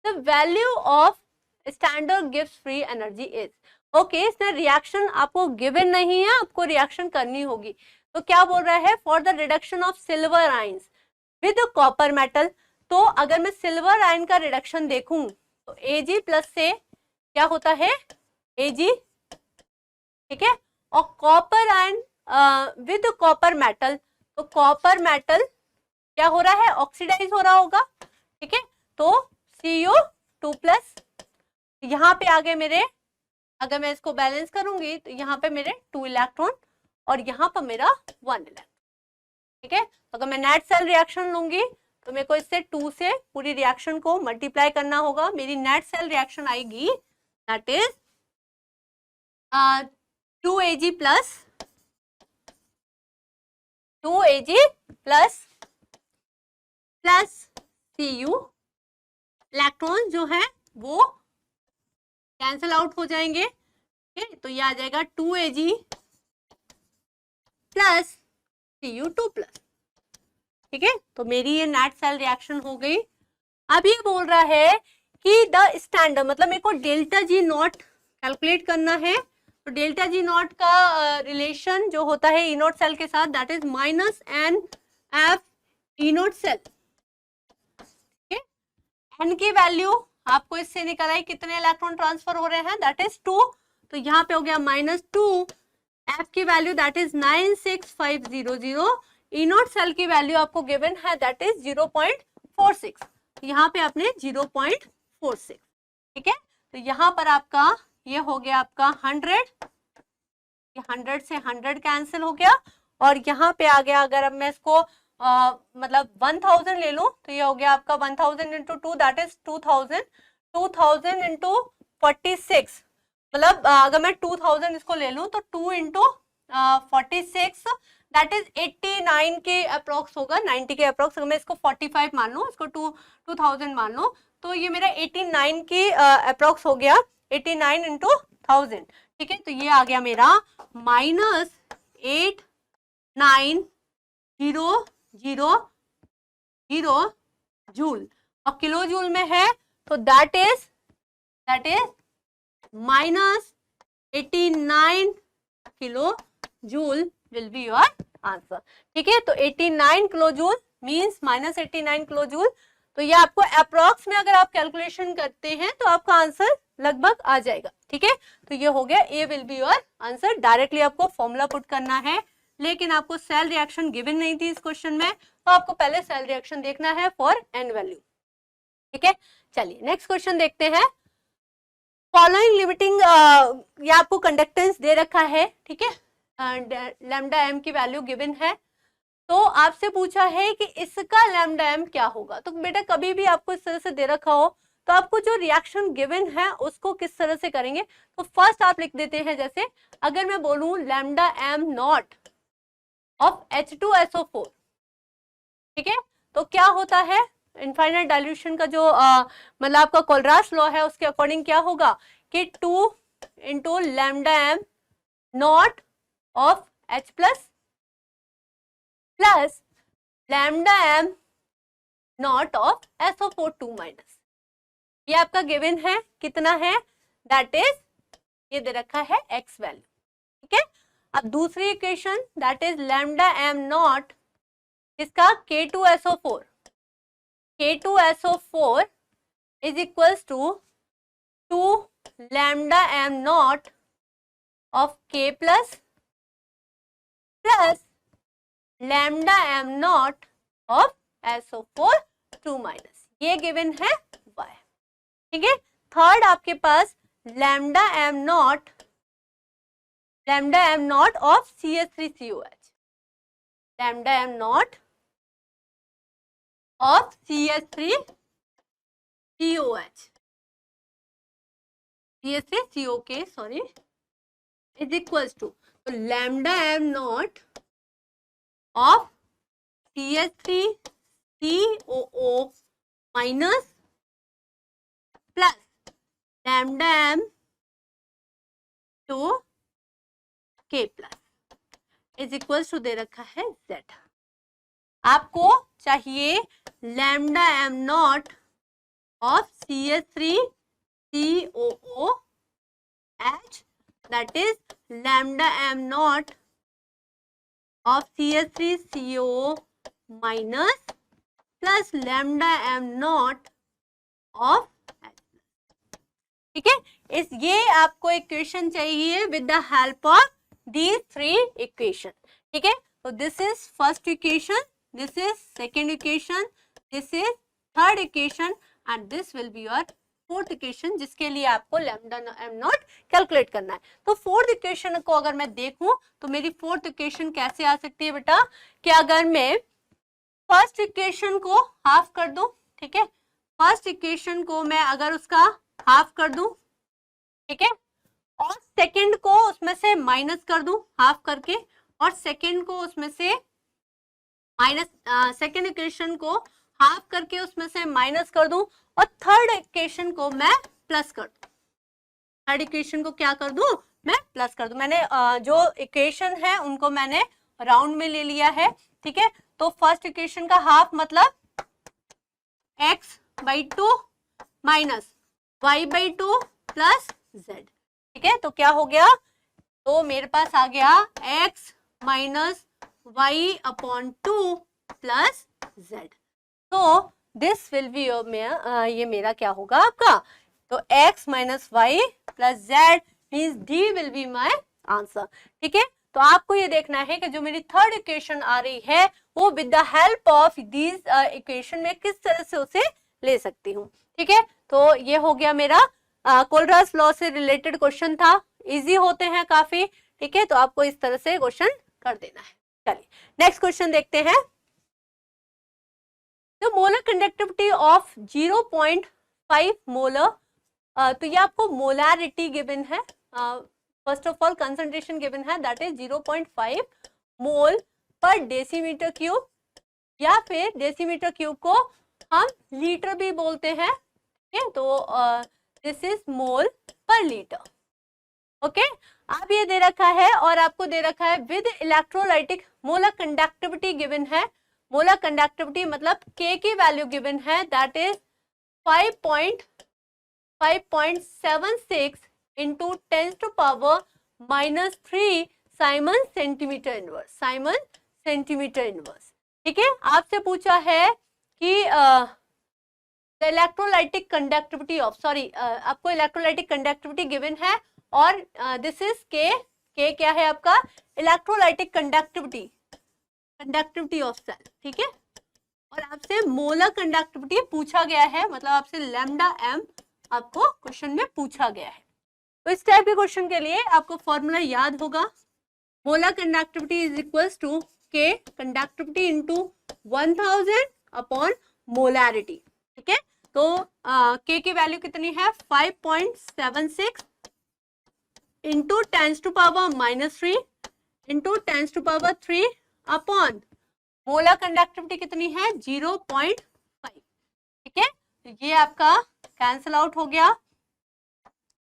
S1: the value of standard gives free energy is, okay, इसमें reaction आपको गिवन नहीं है, आपको रिएक्शन करनी होगी। तो क्या बोल रहा है, for the reduction of silver ions with copper metal. तो अगर मैं सिल्वर आयन का रिडक्शन देखूं तो Ag प्लस से क्या होता है, Ag, ठीक है, और copper ion with copper metal, तो कॉपर मेटल क्या हो रहा है, ऑक्सीडाइज हो रहा होगा, ठीक है, तो CO2 प्लस, यहाँ पे आ गए मेरे, अगर मैं इसको बैलेंस करूंगी तो यहाँ पे मेरे 2 इलेक्ट्रॉन और यहाँ पर मेरा 1 इलेक्ट्रॉन, ठीक है। अगर मैं नेट सेल रिएक्शन लूंगी तो मेरे को इससे 2 से पूरी रिएक्शन को मल्टीप्लाई करना होगा, मेरी नेट सेल रिएक्शन आएगी that is 2Ag plus 2Ag plus Cu, electron जो है वो कैंसिल आउट हो जाएंगे, ठीक है, तो ये आ जाएगा 2Ag प्लस Cu2 प्लस, ठीक है। तो मेरी ये नेट सेल रिएक्शन हो गई। अब ये बोल रहा है कि द स्टैंडर्ड, मतलब मेरे को डेल्टा जी नॉट कैलकुलेट करना है, तो डेल्टा जी नॉट का रिलेशन जो होता है ई नॉट सेल के साथ that is minus N F E not cell, ठीक है। एन की वैल्यू आपको इससे निकल आई, कितने इलेक्ट्रॉन ट्रांसफर हो रहे हैं, दैट इज 2, तो यहाँ पे हो गया -2, एफ की value that is 96500, E not cell की वैल्यू आपको गिवन है दैट इज 0.46, यहाँ पे आपने 0.46, ठीक है। तो यहाँ पर आपका ये हो गया आपका 100, ये 100 से 100 कैंसिल हो गया, और यहाँ पे आ गया, अगर अब मैं इसको मतलब 1000 ले लूं तो ये हो गया आपका 1000 इंटू 2 दैट इज 2000, 2000 इंटू 46, मतलब अगर मैं 2000 इसको ले लूं तो 2 इंटू 46 दैट इज 89 के अप्रोक्स होगा, 90 के अप्रोक्स। अगर मैं इसको 45 मान लूं, इसको 2000 मान लूं, तो ये मेरा 89 के अप्रोक्स हो गया, 89 इंटू 1000, ठीक है। तो ये आ गया मेरा -8900 जूल, और किलो जूल में है तो that is -89 kilo joule will be your answer, ठीक है। तो 89 kilo joule means -89 kilo joule, तो ये आपको अप्रोक्स में अगर आप कैलकुलेशन करते हैं तो आपका आंसर लगभग आ जाएगा, ठीक है। तो ये हो गया, A will be your answer. Directly आपको फॉर्मूला पुट करना है, लेकिन आपको सेल रिएक्शन गिवन नहीं थी इस क्वेश्चन में, तो आपको पहले सेल रिएक्शन देखना है फॉर एन वैल्यू, ठीक है। चलिए नेक्स्ट क्वेश्चन देखते हैं। फॉलोइंग लिमिटिंग, ये आपको कंडक्टेंस दे रखा है, ठीक है, लैम्डा एम की वैल्यू गिवन है, तो आपसे पूछा है कि इसका लैम्डा एम क्या होगा। तो बेटा कभी भी आपको इस तरह से दे रखा हो तो आपको जो रिएक्शन गिवन है उसको किस तरह से करेंगे, तो फर्स्ट आप लिख देते हैं, जैसे अगर मैं बोलूं lambda M naught of H2SO4, ठीक है, तो क्या होता है, इनफाइनाइट डाइल्यूशन का जो मतलब आपका कोलरास लॉ है उसके अकॉर्डिंग क्या होगा कि 2 into lambda M naught of H plus lambda M naught of SO4 2 minus, ये आपका गिवन है, कितना है, दैट इज ये दे रखा है x वैल्यू, ठीक है। अब दूसरी equation that is lambda M naught इसका K2SO4, K2SO4 is equals to 2 lambda M naught of K plus lambda M naught of SO4 2 minus, ये गिवन है y, ठीक है। थर्ड आपके पास lambda M naught of CH3COH, lambda M naught of CH3COK sorry is equals to, तो lambda M naught of CH3COO minus plus lambda M two K plus is equal to दे रखा है Z। आपको चाहिए lambda M naught of CH3COOH, that is lambda m naught of CH3COO minus plus lambda m naught of H। ठीक है, इस ये आपको equation चाहिए with the help of these three equation. ठीक है, तो this is first equation, this is second equation, this is third equation and this will be your fourth equation, जिसके लिए आपको लैम्डा एम नॉट कैलकुलेट करना है। तो फोर्थ इक्वेशन को अगर मैं देखूं तो मेरी फोर्थ इक्वेशन कैसे आ सकती है बेटा, कि अगर मैं फर्स्ट इक्वेशन को हाफ कर दूं, ठीक है, फर्स्ट इक्वेशन को मैं अगर उसका हाफ कर दूं, ठीक है, और सेकंड को उसमें से माइनस कर दूं हाफ करके, और सेकंड को उसमें से माइनस, सेकंड इक्वेशन को हाफ करके उसमें से माइनस कर दूं, और थर्ड इक्वेशन को मैं प्लस कर दूं, थर्ड इक्वेशन को क्या कर दूं, मैं प्लस कर दूं। मैंने जो इक्वेशन है उनको मैंने राउंड में ले लिया है। ठीक है, तो फर्स्ट इक्वेशन का हाफ मतलब x/2 minus y/2 plus z। ठीक है, तो क्या हो गया, तो मेरे पास आ गया x minus y/2 plus z। तो दिस विल बी ये मेरा क्या होगा आपका, तो x minus y plus z means d will be my answer. ठीक है, तो आपको ये देखना है कि जो मेरी थर्ड इक्वेशन आ रही है वो with the help of these equation में किस तरह से उसे ले सकती हूँ। ठीक है, तो ये हो गया मेरा कोलरास लॉ से रिलेटेड क्वेश्चन था, इजी होते हैं काफी। ठीक है, तो आपको इस तरह से क्वेश्चन कर देना है। चलिए नेक्स्ट क्वेश्चन देखते हैं। The molar conductivity of 0.5 molar, तो ये आपको मोलैरिटी गिवन है, first of all concentration given है, दैट इज 0.5 मोल पर डेसीमीटर क्यूब, या फिर डेसीमीटर क्यूब को हम लीटर भी बोलते हैं। ठीक है, तो दिस इज मोल पर लीटर। ओके, अब ये दे रखा है और आपको दे रखा है with electrolytic molar conductivity given है। मोलर कंडक्टिविटी मतलब K की वैल्यू गिवन है, that is 5.76 into 10⁻³ siemens centimetre inverse, siemens centimetre inverse. ठीक है, आपसे पूछा है कि इलेक्ट्रोलाइटिक कंडक्टिविटी ऑफ, सॉरी आपको इलेक्ट्रोलाइटिक कंडक्टिविटी गिवन है और दिस इज K क्या है आपका, electrolytic conductivity, conductivity of cell. ठीक है, और आपसे मोलर कंडक्टिविटी पूछा गया है, मतलब आपसे लैम्डा m आपको क्वेश्चन में पूछा गया है। तो इस टाइप के क्वेश्चन के लिए आपको फॉर्मूला याद होगा, molar conductivity is equals to K conductivity into 1000 upon molarity. ठीक है, तो K की वैल्यू कितनी है, 5.76 into 10⁻³ into 10⁻³ upon molar conductivity कितनी है, 0.5। ठीक है, तो ये आपका कैंसल आउट हो गया,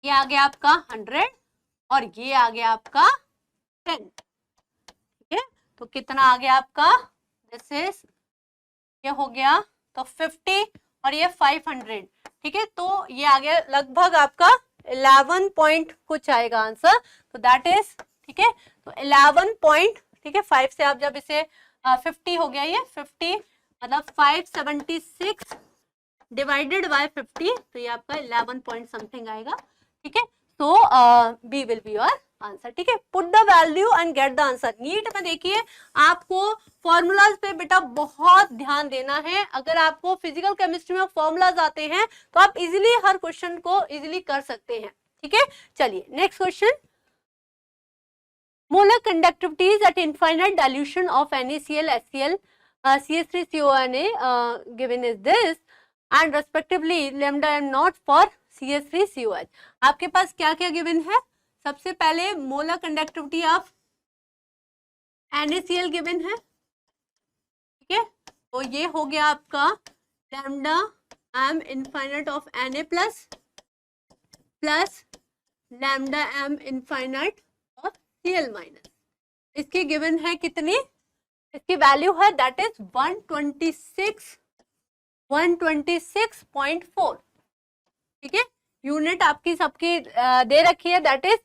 S1: ये आ गया आपका 100 और ये आ गया आपका 10। ठीक है, तो कितना आ गया आपका, दिस इज, ये हो गया तो 50 और ये 500। ठीक है, तो ये आ गया लगभग आपका 11 पॉइंट कुछ आएगा आंसर, तो दैट इज, ठीक है, तो 11 पॉइंट, ठीक है, 5 से आप जब इसे 50 हो गया, ये 50 मतलब 576 डिवाइडेड बाय 50, तो ये आपका 11 पॉइंट समथिंग आएगा। ठीक है, तो B will be your answer. ठीक है, put the value and get the answer. NEET में देखिए आपको फॉर्मूलाज पे बेटा बहुत ध्यान देना है। अगर आपको फिजिकल केमिस्ट्री में फॉर्मूलाज आते हैं तो आप इजीली हर क्वेश्चन को इजीली कर सकते हैं। ठीक है, चलिए next question, molar conductivities eight infinite dilution of NaCl, HCl, CH3CONA given is this and respectively lambda m naught for CH3COH। आपके पास क्या क्या गिवन है, सबसे पहले molar conductivity of NaCl given है। ठीक है, तो ये हो गया आपका lambda m infinite of Na plus lambda m infinite of Cl minus, इसकी गिवन है कितनी, इसकी वैल्यू है दैट इज 126.4, ठीक है। यूनिट आपकी सबकी दे रखी है that is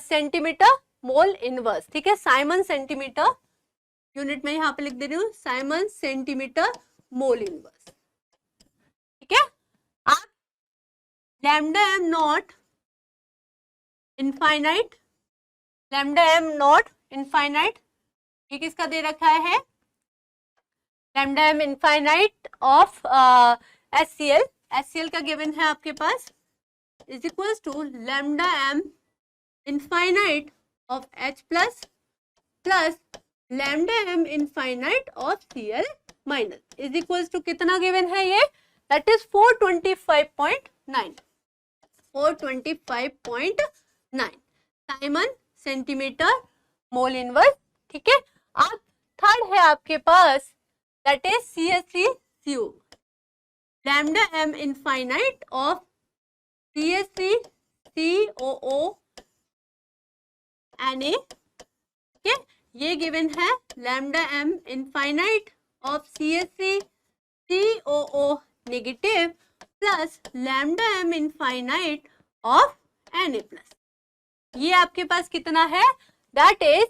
S1: centimetre mole inverse, ठीक है। साइमन सेंटीमीटर, यूनिट में यहाँ पे लिख दे रही हूँ साइमन सेंटीमीटर मोल इनवर्स, ठीक है। आप lambda M naught infinite, lambda M naught infinite, ये किसका दे रखा है, lambda M infinite of HCl, HCl का गिवन है आपके पास is equals to lambda M infinite of H plus plus lambda M infinite of Cl minus is equals to कितना गिवन है ये, that is 425.9, 425.9 siemens centimetre mole inverse, ठीक है। अब थर्ड है आपके पास that is CH3CO, lambda M infinite of CH3COO Na, ठीक है। ये गिवन है lambda M infinite of CH3COO negative plus lambda M infinite of Na plus, ये आपके पास कितना है, दैट इज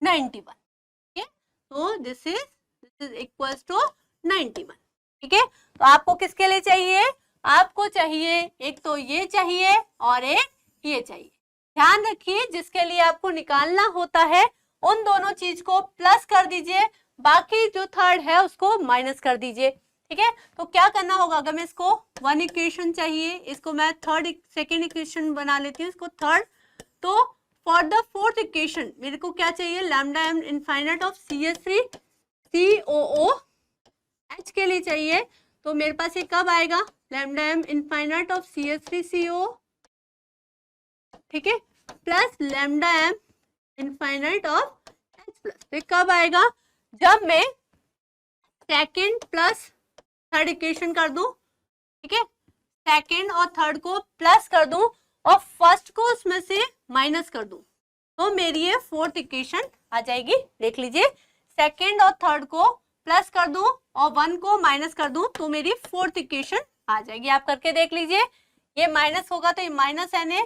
S1: 91, ठीक है। तो दिस इज इक्वल्स टू 91, ठीक है। तो आपको किसके लिए चाहिए, आपको चाहिए एक तो ये चाहिए और एक ये चाहिए। ध्यान रखिए जिसके लिए आपको निकालना होता है उन दोनों चीज को प्लस कर दीजिए, बाकी जो थर्ड है उसको माइनस कर दीजिए, ठीक है। तो क्या करना होगा, अगर मैं इसको वन इक्वेशन चाहिए, इसको मैं सेकेंड इक्वेशन बना लेती हूँ, इसको थर्ड, तो फॉर द फोर्थ इक्वेशन मेरे को क्या चाहिए, lambda M infinite of CH3COO H के लिए चाहिए, तो मेरे पास ये कब आएगा, lambda M infinite of CH3CO, ठीक है, plus lambda M infinite of H plus, तो कब आएगा, जब मैं सेकेंड प्लस थर्ड इक्वेशन कर दूं, ठीक है, सेकेंड और थर्ड को प्लस कर दूं और फर्स्ट को उसमें से माइनस कर दूं, तो मेरी ये फोर्थ इक्वेशन आ जाएगी। देख लीजिए, सेकेंड और थर्ड को प्लस कर दूं और वन को माइनस कर दूं तो मेरी फोर्थ इक्वेशन आ जाएगी। आप करके देख लीजिए, ये माइनस होगा तो ये माइनस Na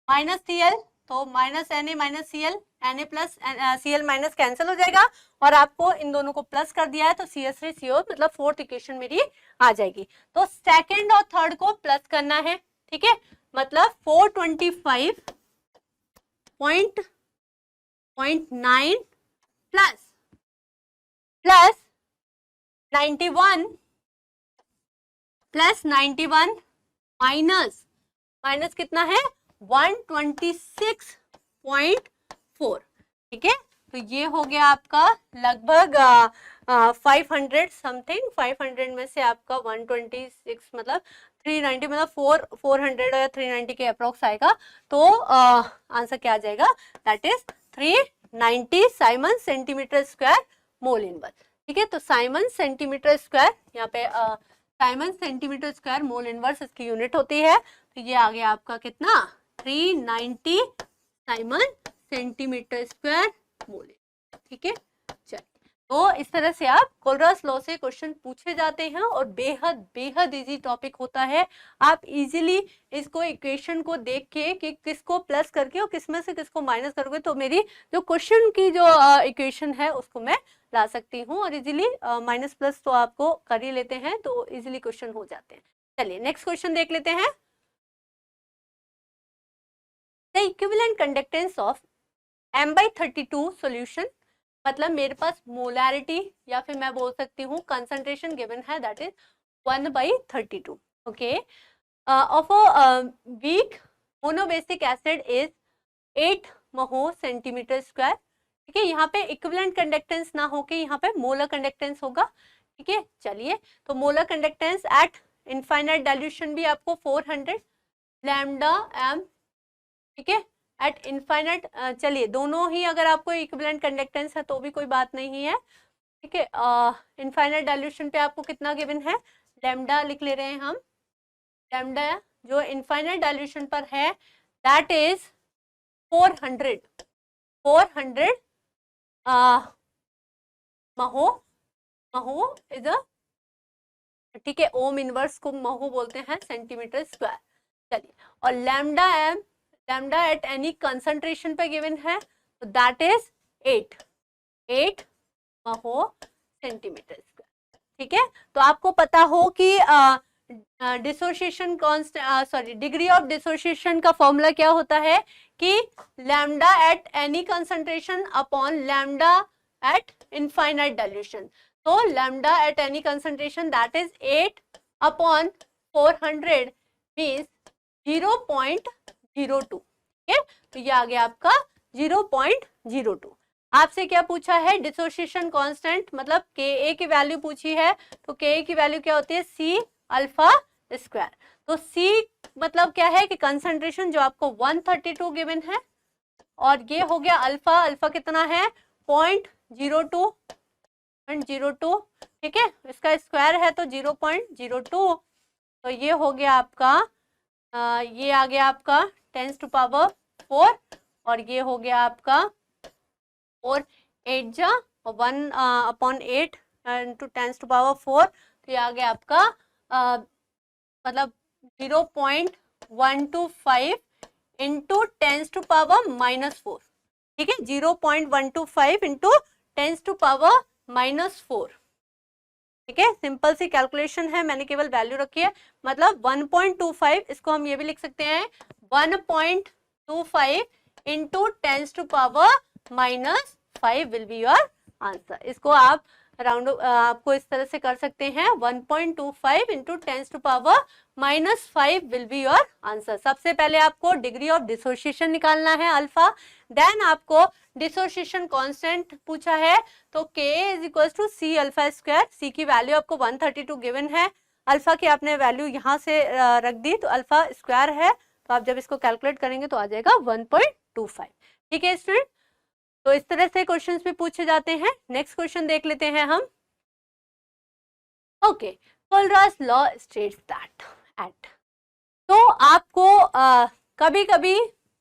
S1: माइनस Cl, तो minus Na minus Cl, Na plus Cl minus cancel हो जाएगा, और आपको इन दोनों को प्लस कर दिया है तो CH3CO मतलब फोर्थ इक्वेशन मेरी आ जाएगी। तो सेकेंड और थर्ड को प्लस करना है, ठीक है, मतलब 425.9 प्लस 91 प्लस 91 माइनस कितना है 126.4, ठीक है। तो ये हो गया आपका लगभग 500 समथिंग, 500 में से आपका 126 मतलब 390 मतलब 400 या 390 के अप्रोक्स आएगा, तो आंसर क्या आ जाएगा, that is 390 Simon centimetre square mole inverse, ठीक है। तो साइमन सेंटीमीटर स्क्वायर, यहाँ पे Simon centimetre square mole inverse इसकी यूनिट होती है, तो ये आ गया आपका कितना 390 साइमन सेंटीमीटर स्क्वायर मोल, ठीक है। चलिए, तो इस तरह से आप कोलरास लॉ से क्वेश्चन पूछे जाते हैं और बेहद बेहद इजी टॉपिक होता है। आप इजीली इसको इक्वेशन को देख के कि किसको प्लस करके और किसमें से किसको माइनस करोगे तो मेरी जो क्वेश्चन की जो इक्वेशन है उसको मैं ला सकती हूँ, और इजीली माइनस प्लस तो आपको कर ही लेते हैं, तो इजीली क्वेश्चन हो जाते हैं। चलिए नेक्स्ट क्वेश्चन देख लेते हैं। The equivalent conductance of M/32 solution, मतलब मेरे पास मोलैरिटी या फिर मैं बोल सकती हूँ कंसंट्रेशन गिवन है that is 1/32, okay, of a weak monobasic acid is 8 mho centimetre square, ठीक है। यहाँ पे इक्विवेलेंट कंडक्टेंस ना होके यहाँ पे मोलर कंडक्टेंस होगा, ठीक है। चलिए, तो molar conductance eight infinite dilution भी आपको 400 लैम्डा एम, ठीक है, एट इनफाइनाइट, चलिए दोनों ही अगर आपको इक्विवेलेंट कंडक्टेंस है तो भी कोई बात नहीं है, ठीक है। इनफाइनाइट डाइल्यूशन पे आपको कितना गिवन है, लैम्डा लिख ले रहे हैं हम, लैम्डा जो इनफाइनाइट डाइल्यूशन पर है that is 400, 400 mho, mho is a, ठीक है, ओम इनवर्स को महो बोलते हैं, सेंटीमीटर स्क्वायर। चलिए, और lambda M, lambda at any concentration पे गिवन है, तो that is 8 mho centimetre square. ठीक है, तो आपको पता हो कि dissociation constant, sorry, degree of dissociation का फॉर्मूला क्या होता है कि lambda at any concentration upon lambda at infinite dilution. तो lambda at any concentration that is 8 upon 400 means 0.02। ठीक है, तो ये आ गया आपका 0.02। आपसे क्या पूछा है, डिसोसिएशन कांस्टेंट मतलब Ka की वैल्यू पूछी है, तो Ka की वैल्यू क्या होती है, C अल्फा स्क्वायर। तो C मतलब क्या है कि कंसंट्रेशन जो आपको 132 गिवन है, और ये हो गया अल्फा, अल्फा कितना है 0.02। ठीक है, इसका स्क्वायर है तो 0.02, तो ये हो गया आपका ये आ गया आपका 10 टू पावर 4, और ये हो गया आपका 4 8 जा 1 अपॉन 8 इंटू 10 टू पावर 4, तो ये आ गया आपका मतलब 0.125 इंटू 10 टू पावर -4। ठीक है, 0.125 इंटू 10 टू पावर -4। ठीक है, सिंपल सी कैलकुलेशन है, मैंने केवल वैल्यू रखी है, मतलब 1.25, इसको हम ये भी लिख सकते हैं 1.25 into 10 to power -5 will be your answer. इसको आप राउंड आपको इस तरह से कर सकते हैं, 1.25 into 10 to power -5 will be your answer. सबसे पहले आपको डिग्री ऑफ डिसोसिएशन निकालना है अल्फा, देन आपको डिसोसिएशन कांस्टेंट पूछा है, तो Ka is equal to C alpha square. C की वैल्यू आपको 132 गिवन है, अल्फा की आपने वैल्यू यहाँ से रख दी, तो अल्फा स्क्वायर है, तो आप जब इसको कैलकुलेट करेंगे तो आ जाएगा 1.25। ठीक है स्टूडेंट, तो इस तरह से क्वेश्चंस भी पूछे जाते हैं। नेक्स्ट क्वेश्चन देख लेते हैं हम। Okay, Kohlrausch law states that at, तो आपको कभी कभी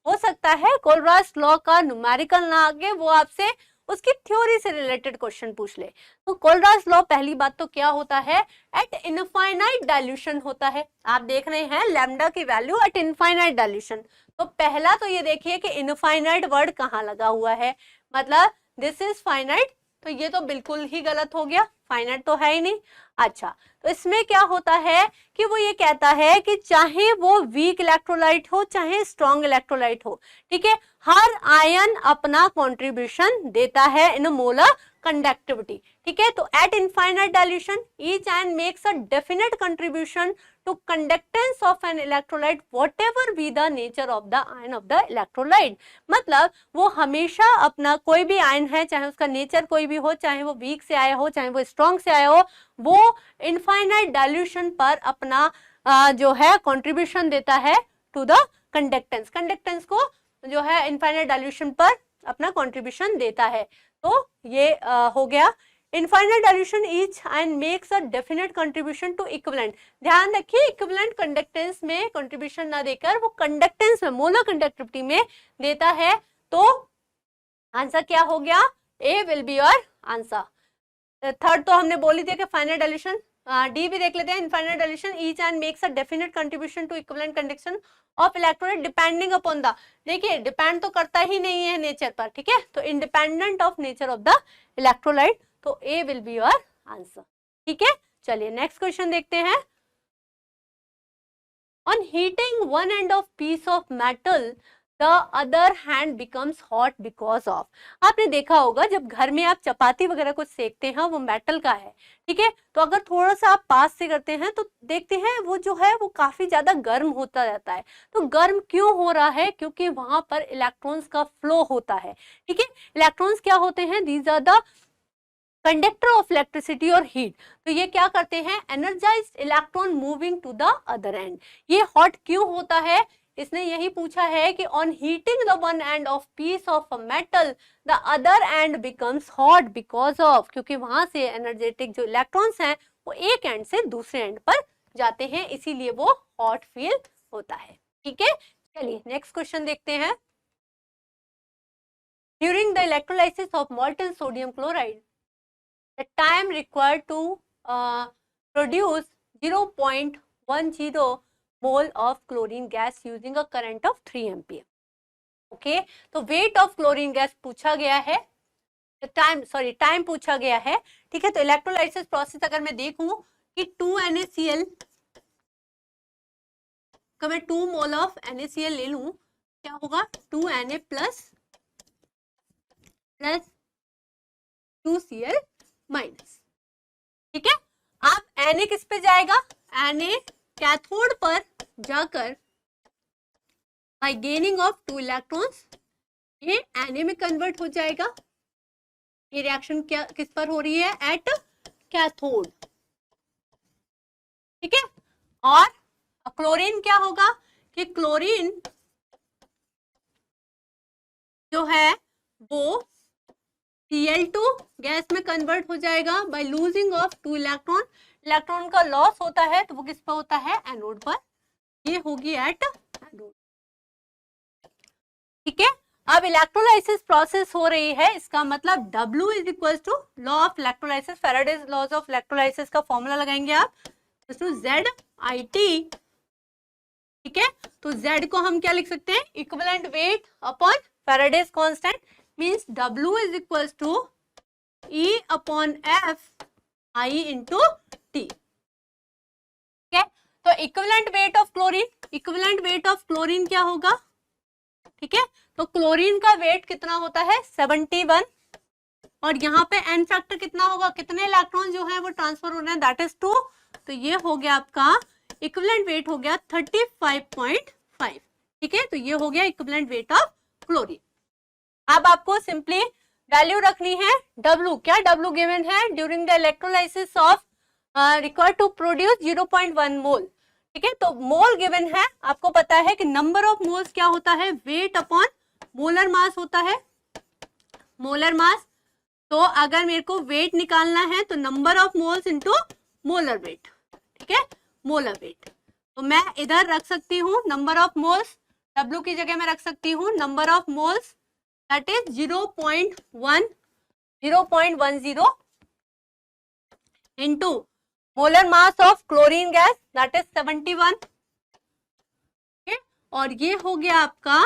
S1: हो सकता है कोलरास लॉ का न्यूमेरिकल ना आगे, वो आपसे उसकी थ्योरी से रिलेटेड क्वेश्चन पूछ ले। तो कोलरास लॉ पहली बात तो क्या होता है, एट इनफाइनाइट डाइल्यूशन होता है। आप देख रहे हैं लैम्डा की वैल्यू एट इनफाइनाइट डाइल्यूशन, तो पहला तो ये देखिए कि इनफाइनाइट वर्ड कहाँ लगा हुआ है, मतलब दिस इज फाइनाइट, तो ये तो बिल्कुल ही गलत हो गया, फाइनाइट तो है ही नहीं। अच्छा, तो इसमें क्या होता है कि वो ये कहता है कि चाहे वो वीक इलेक्ट्रोलाइट हो चाहे स्ट्रॉन्ग इलेक्ट्रोलाइट हो, ठीक है, हर आयन अपना कंट्रीब्यूशन देता है इन मोलर कंडक्टिविटी। ठीक है, तो at infinite dilution each ion makes a definite contribution to conductance of an electrolyte whatever be the nature of the ion of the electrolyte. मतलब वो हमेशा अपना, कोई भी आयन है चाहे उसका नेचर कोई भी हो, चाहे वो वीक से आया हो चाहे वो स्ट्रॉन्ग से आया हो, वो इनफाइनाइट डाइल्यूशन पर अपना जो है कंट्रीब्यूशन देता है टू द कंडक्टेंस, कंडक्टेंस को जो है इनफाइनाइट डाइल्यूशन पर अपना कंट्रीब्यूशन देता है। तो ये हो गया infinite dilution each and makes a definite contribution to equivalent. ध्यान रखिए इक्विवेलेंट कंडक्टेंस में कंट्रीब्यूशन ना देकर वो कंडक्टेंस में, मोलर कंडक्टिविटी में देता है। तो आंसर क्या हो गया, A will be your answer. Third तो हमने बोल ही दिया कि फाइनाइट डाइल्यूशन, डी भी देख लेते हैं, infinite dilution each and makes a definite contribution to equivalent conduction of electrolyte depending upon the, देखिए डिपेंड तो करता ही नहीं है नेचर पर, ठीक है, तो independent of nature of the electrolyte, तो ए विल बी योर आंसर। ठीक है, चलिए नेक्स्ट क्वेश्चन देखते हैं। On heating one end of piece of metal the other hand becomes hot because of. आपने देखा होगा जब घर में आप चपाती वगैरह कुछ सेकते हैं, वो मेटल का है, ठीक है, तो अगर थोड़ा सा आप पास से करते हैं तो देखते हैं वो जो है वो काफी ज्यादा गर्म होता जाता है। तो गर्म क्यों हो रहा है, क्योंकि वहां पर इलेक्ट्रॉन्स का फ्लो होता है। ठीक है, इलेक्ट्रॉन्स क्या होते हैं, these are the conductor of electricity और हीट। तो ये क्या करते हैं, energised electron moving to the other end. ये हॉट क्यों होता है, इसने यही पूछा है कि on heating the one end of piece of a metal the other end becomes hot because of, क्योंकि वहां से एनर्जेटिक जो इलेक्ट्रॉन्स हैं वो एक एंड से दूसरे एंड पर जाते हैं, इसीलिए वो हॉट फील होता है। ठीक है, चलिए नेक्स्ट क्वेश्चन देखते हैं। During the electrolysis of molten sodium chloride, the time required to produce 0.10 mole of chlorine gas using a current of 3 ampere. Okay, तो वेट ऑफ क्लोरीन गैस पूछा गया है, टाइम पूछा गया है, ठीक है। तो इलेक्ट्रोलाइसिस प्रोसेस अगर मैं देखूं कि 2NaCl का मैं 2 मोल ऑफ NaCl ले लूं, क्या होगा 2Na प्लस 2Cl माइनस, ठीक है। अब Na किस पे जाएगा, Na कैथोड पर जाकर बाय गेनिंग ऑफ 2 इलेक्ट्रॉन्स ये Na में कन्वर्ट हो जाएगा। ये रिएक्शन क्या किस पर हो रही है, एट कैथोड, ठीक है। और क्लोरीन क्या होगा कि क्लोरीन जो है वो Cl2 गैस में कन्वर्ट हो जाएगा by losing of 2 electron. Electron का लॉस होता है तो वो किस पर होता है, एनोड पर। ये होगी एट एनोड, ठीक है। अब इलेक्ट्रोलाइसिस प्रोसेस हो रही है, इसका मतलब W is equal to law of electrolysis, Faraday's laws of electrolysis का फॉर्मूला लगाएंगे आप, टू ZIT, ठीक है। तो Z को हम क्या लिख सकते हैं, equivalent weight upon Faraday's constant, means W is equal to E अपॉन F I इंटू T, ठीक है। तो equivalent weight of chlorine, equivalent weight of chlorine क्या होगा, ठीक है। तो क्लोरीन का वेट कितना होता है 71, और यहाँ पे एन फैक्टर कितना होगा, कितने इलेक्ट्रॉन जो है वो ट्रांसफर हो रहे हैं, दैट इज 2। तो ये हो गया आपका इक्विवेलेंट वेट हो गया 35.5, ठीक है। तो ये हो गया इक्विवेलेंट वेट ऑफ क्लोरीन। अब आपको सिंपली वैल्यू रखनी है W, क्या W गिवन है, during the electrolysis of required to produce 0.1 mole, ठीक है। तो मोल गिवन है, आपको पता है कि नंबर ऑफ मोल्स क्या होता है, वेट अपॉन मोलर मास होता है, मोलर मास। तो अगर मेरे को वेट निकालना है तो number of moles into molar weight, ठीक है, मोलर वेट। तो मैं इधर रख सकती हूँ नंबर ऑफ मोल्स, W की जगह मैं रख सकती हूँ number of moles, that is 0.10 into molar mass of chlorine gas, that is 71, okay? और ये हो गया आपका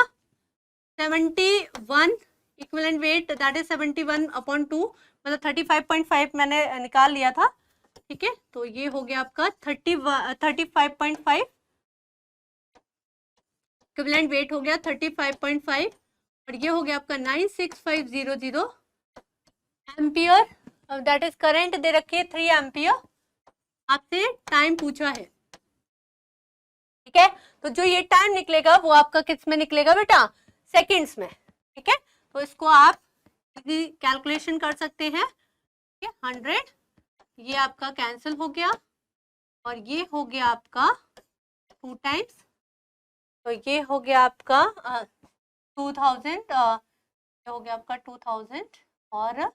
S1: 71 equivalent weight, that is 71 upon 2, मतलब 35.5 मैंने निकाल लिया था, ठीक है। तो ये हो गया आपका 35.5 इक्विवेलेंट वेट हो गया 35.5, और ये हो गया आपका 96500 एम्पियर, दैट इज करंट दे रखी है 3 एम्पियर, आपसे टाइम पूछा है, ठीक है। तो जो ये टाइम निकलेगा वो आपका किस में निकलेगा बेटा, सेकंड्स में, ठीक है। तो इसको आप कैलकुलेशन कर सकते हैं, ठीक है। 100 ये आपका कैंसिल हो गया, और ये हो गया आपका 2 टाइम्स, तो ये हो गया आपका 2000, ये हो गया आपका 2000, और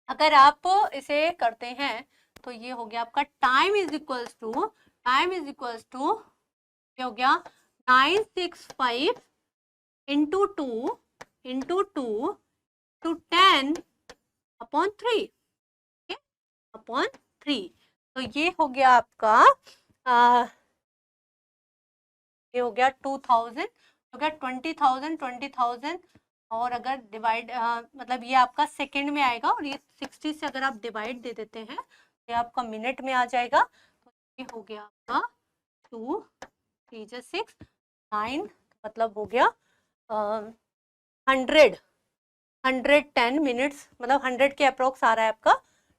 S1: अगर आप इसे करते हैं तो ये हो गया आपका टाइम इज इक्वल्स टू ये हो गया 965 इंटू 2 टू 10 अपॉन 3, अपॉन 3। तो ये हो गया आपका ये हो गया 2000, हो गया 20,000, और अगर डिवाइड मतलब ये आपका सेकंड में आएगा, और ये 60 से अगर आप डिवाइड दे देते हैं तो ये आपका मिनट में आ जाएगा। तो ये हो गया आपका 2 3 6 9, मतलब हो गया 110 मिनट्स, मतलब 100 के अप्रोक्स आ रहा है आपका,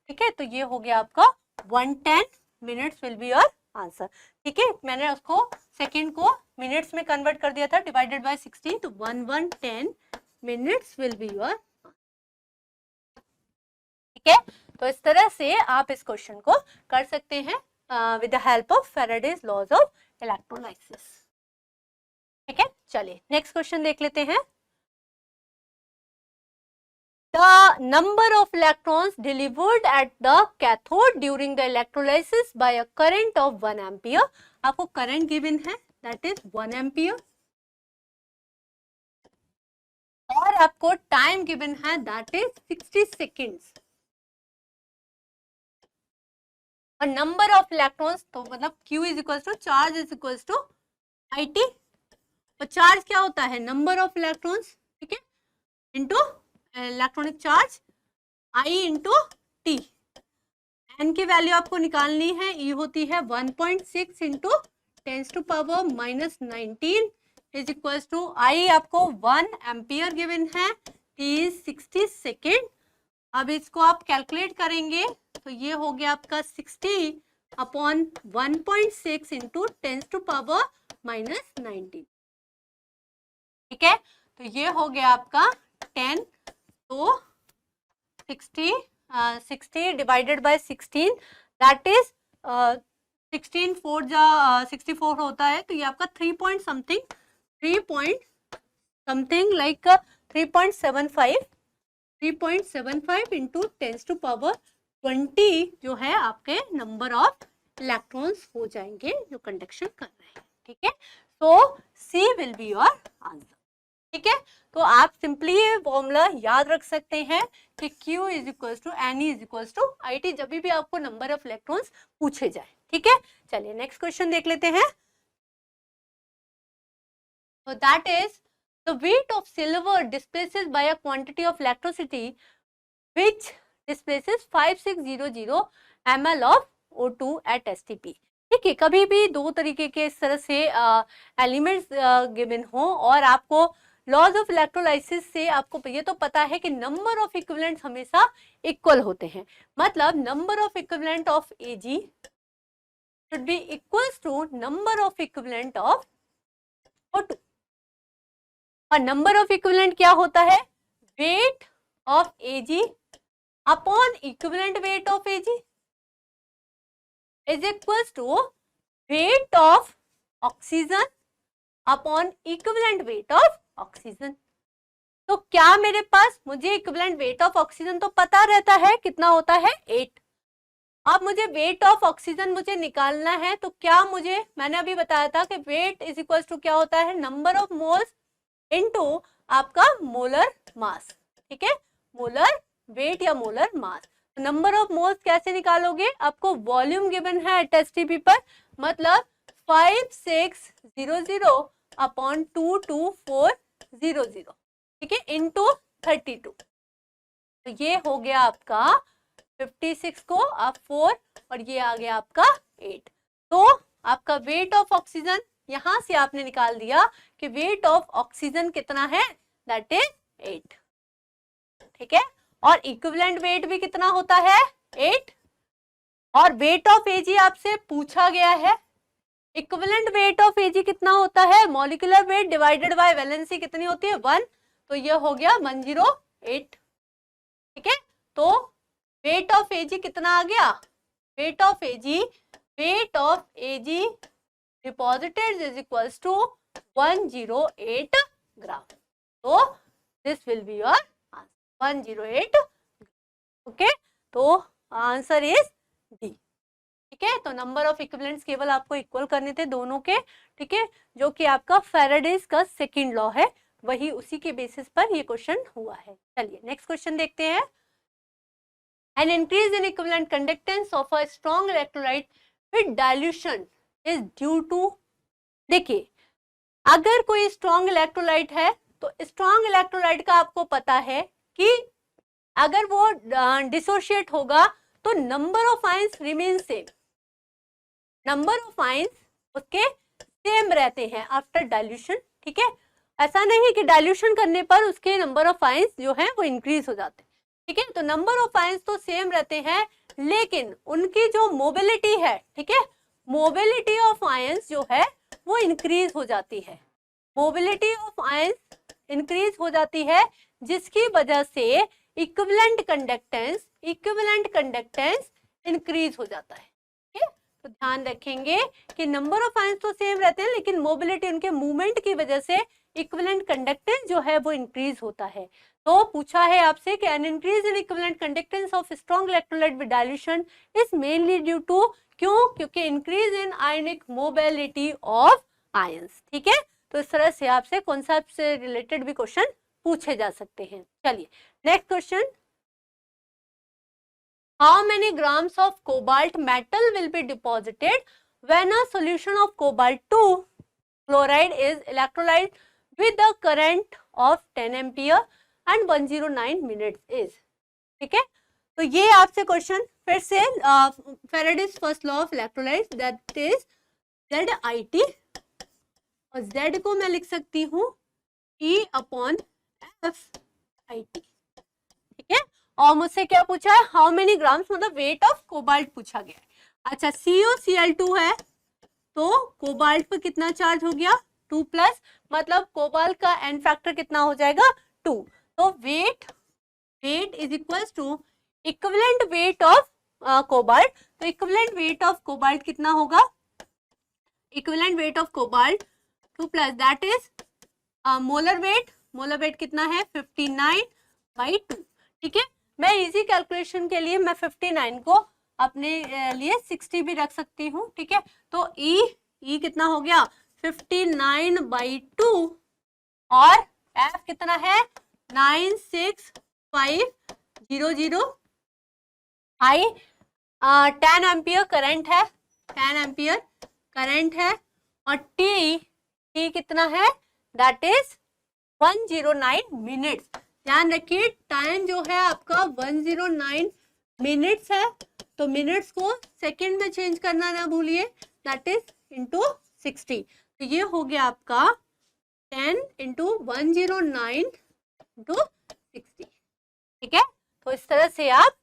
S1: ठीक है। तो ये हो गया आपका 110 minutes will be your answer, ठीक है। मैंने उसको सेकंड को मिनट्स में कन्वर्ट कर दिया था, डिवाइडेड बाय 60, तो 110 मिनट्स विल बी योर, ठीक है। तो इस तरह से आप इस क्वेश्चन को कर सकते हैं with the help of Faraday's laws of electrolysis, ठीक है। चलिए नेक्स्ट क्वेश्चन देख लेते हैं। The number of electrons delivered at the cathode during the electrolysis by a current of 1 ampere, आपको करंट गिवन है, that is 1 ampere, आपको time given है दैट इज 60 सेकेंड्स। और नंबर ऑफ इलेक्ट्रॉन्स, तो मतलब Q is equal to charge is equal to IT। और charge क्या होता है, नंबर ऑफ इलेक्ट्रॉन्स, ठीक है, into electronic charge I into T। N की वैल्यू आपको निकालनी है, E होती है 1.6 into 10⁻⁻19 is equal to I आपको 1 एम्पियर गिवन है, T इज 60 सेकेंड। अब इसको आप कैलकुलेट करेंगे तो ये हो गया आपका 60 अपॉन 1.6 इंटू 10⁻⁻19, ठीक है। तो ये हो गया आपका 10, तो 60 डिवाइडेड बाय 16 दैट इज 16 4 जा 64 होता है, तो ये आपका 3 पॉइंट समथिंग लाइक 3.75 इंटू 10⁻20 जो है आपके नंबर ऑफ इलेक्ट्रॉन्स हो जाएंगे जो कंडक्शन कर रहे हैं, ठीक है। सो सी विल बी योर आंसर, ठीक है। तो आप सिंपली ये फॉर्मूला याद रख सकते हैं कि Q is equal to NE is equal to IT, जब भी आपको नंबर ऑफ इलेक्ट्रॉन्स पूछे जाए, ठीक है। चलिए नेक्स्ट क्वेश्चन देख लेते हैं। So that is the weight of silver displaces by a quantity of electricity which displaces 5600 ml of O2 at STP। ठीक है, कभी भी दो तरीके के इस तरह से एलिमेंट्स गिवन हो और आपको लॉज ऑफ इलेक्ट्रोलाइसिस से आपको ये तो पता है कि नंबर ऑफ इक्विवेलेंट्स हमेशा इक्वल होते हैं, मतलब number of equivalent of Ag should be equals to number of equivalent of O2। और नंबर ऑफ इक्विवेलेंट क्या होता है, weight of Ag upon equivalent weight of Ag is equals to weight of oxygen upon equivalent weight of oxygen. तो क्या मेरे पास, मुझे equivalent weight of oxygen तो पता रहता है कितना होता है 8। अब मुझे वेट ऑफ ऑक्सीजन मुझे निकालना है, तो क्या मुझे, मैंने अभी बताया था कि वेट इज इक्वल्स टू क्या होता है, नंबर ऑफ मोल्स इनटू आपका मोलर मास, ठीक है, मोलर वेट या molar mass. Number of moles कैसे निकालोगे, आपको वॉल्यूम गिवन है एट एसटीपी पर, मतलब 5600 अपॉन 22400, ठीक है, इनटू 32। तो ये हो गया आपका 56 को आप 4 और ये आ गया आपका 8। तो आपका वेट ऑफ ऑक्सीजन यहां से आपने निकाल दिया कि वेट ऑफ ऑक्सीजन कितना है, दैट इज 8, ठीक है। और इक्विवेलेंट वेट भी कितना होता है 8। और वेट ऑफ Ag आपसे पूछा गया है, इक्विवेलेंट वेट ऑफ Ag कितना होता है, molecular weight divided by valency कितनी होती है 1, तो ये हो गया 108, ठीक है। तो वेट ऑफ Ag कितना आ गया, weight of Ag deposited is equals to 108 gram. तो this will be your 108, okay. तो आंसर इज डी, ठीक है। तो नंबर ऑफ इक्विवेलेंट्स केवल आपको इक्वल करने थे दोनों के, ठीक है, जो कि आपका फैराडेज का सेकंड लॉ है, वही उसी के बेसिस पर ये क्वेश्चन हुआ है। चलिए नेक्स्ट क्वेश्चन देखते हैं। An increase in equivalent conductance of a strong electrolyte with dilution is due to, देखिए अगर कोई स्ट्रॉन्ग इलेक्ट्रोलाइट है तो स्ट्रॉन्ग इलेक्ट्रोलाइट का आपको पता है कि अगर वो डिसोशिएट होगा तो number of ions remain same, number of ions उसके सेम रहते हैं आफ्टर डाइल्यूशन, ठीक है। ऐसा नहीं कि डाइल्यूशन करने पर उसके नंबर ऑफ आयंस जो है वो इंक्रीज हो जाते हैं, ठीक है। तो नंबर ऑफ आयंस तो सेम रहते हैं, लेकिन उनकी जो मोबिलिटी है, ठीक है, मोबिलिटी ऑफ आयंस जो है वो इंक्रीज हो जाती है, मोबिलिटी ऑफ आयंस इंक्रीज हो जाती है, जिसकी वजह से इक्विवेलेंट कंडक्टेंस इंक्रीज हो जाता है, ठीक है। तो ध्यान रखेंगे कि नंबर ऑफ आयंस तो सेम रहते हैं, लेकिन मोबिलिटी उनके मूवमेंट की वजह से इक्विवेलेंट कंडक्टेंस जो है वो इंक्रीज होता है। तो पूछा है आपसे कि an increase in equivalent conductance of strong electrolyte with dilution is mainly due to, क्यों, क्योंकि increase in ionic mobility of ions, ठीक है। तो इस तरह से आपसे कौन सा से रिलेटेड भी क्वेश्चन पूछे जा सकते हैं। चलिए next question, how many grams of cobalt metal will be deposited when a solution of cobalt 2 chloride is electrolysed with the current of 10 ampere and 109 minutes is. ठीक है, तो ये आपसे क्वेश्चन फिर से Faraday's first law of electrolyte that is ZIT, और Z को मैं लिख सकती हूँ E/FIT। ठीक है, और मुझसे क्या पूछा है, हाउ मेनी ग्राम्स, मतलब वेट ऑफ कोबाल्ट पूछा गया है। अच्छा CuCl2 है तो कोबाल्ट पर कितना चार्ज हो गया 2+, मतलब कोबाल्ट का एन फैक्टर कितना हो जाएगा 2, तो weight is equals to equivalent weight of cobalt, तो इक्विवेलेंट वेट ऑफ कोबाल्ट कितना होगा, equivalent weight of cobalt 2+ that is molar weight कितना है 59/2। ठीक है, मैं इजी कैलकुलेशन के लिए मैं 59 को अपने लिए 60 भी रख सकती हूँ। ठीक है, तो E कितना हो गया 59/2 और F कितना है 96500। आई 10 एम्पियर करंट है, 10 एम्पियर करंट है, और T कितना है दैट इज 109 मिनट्स। ध्यान रखिए टाइम जो है आपका 109 मिनट्स है, तो मिनट्स को सेकंड में चेंज करना ना भूलिए, दैट इज इंटू 60, तो ये हो गया आपका 10 × 109 × 60। ठीक है, तो इस तरह से आप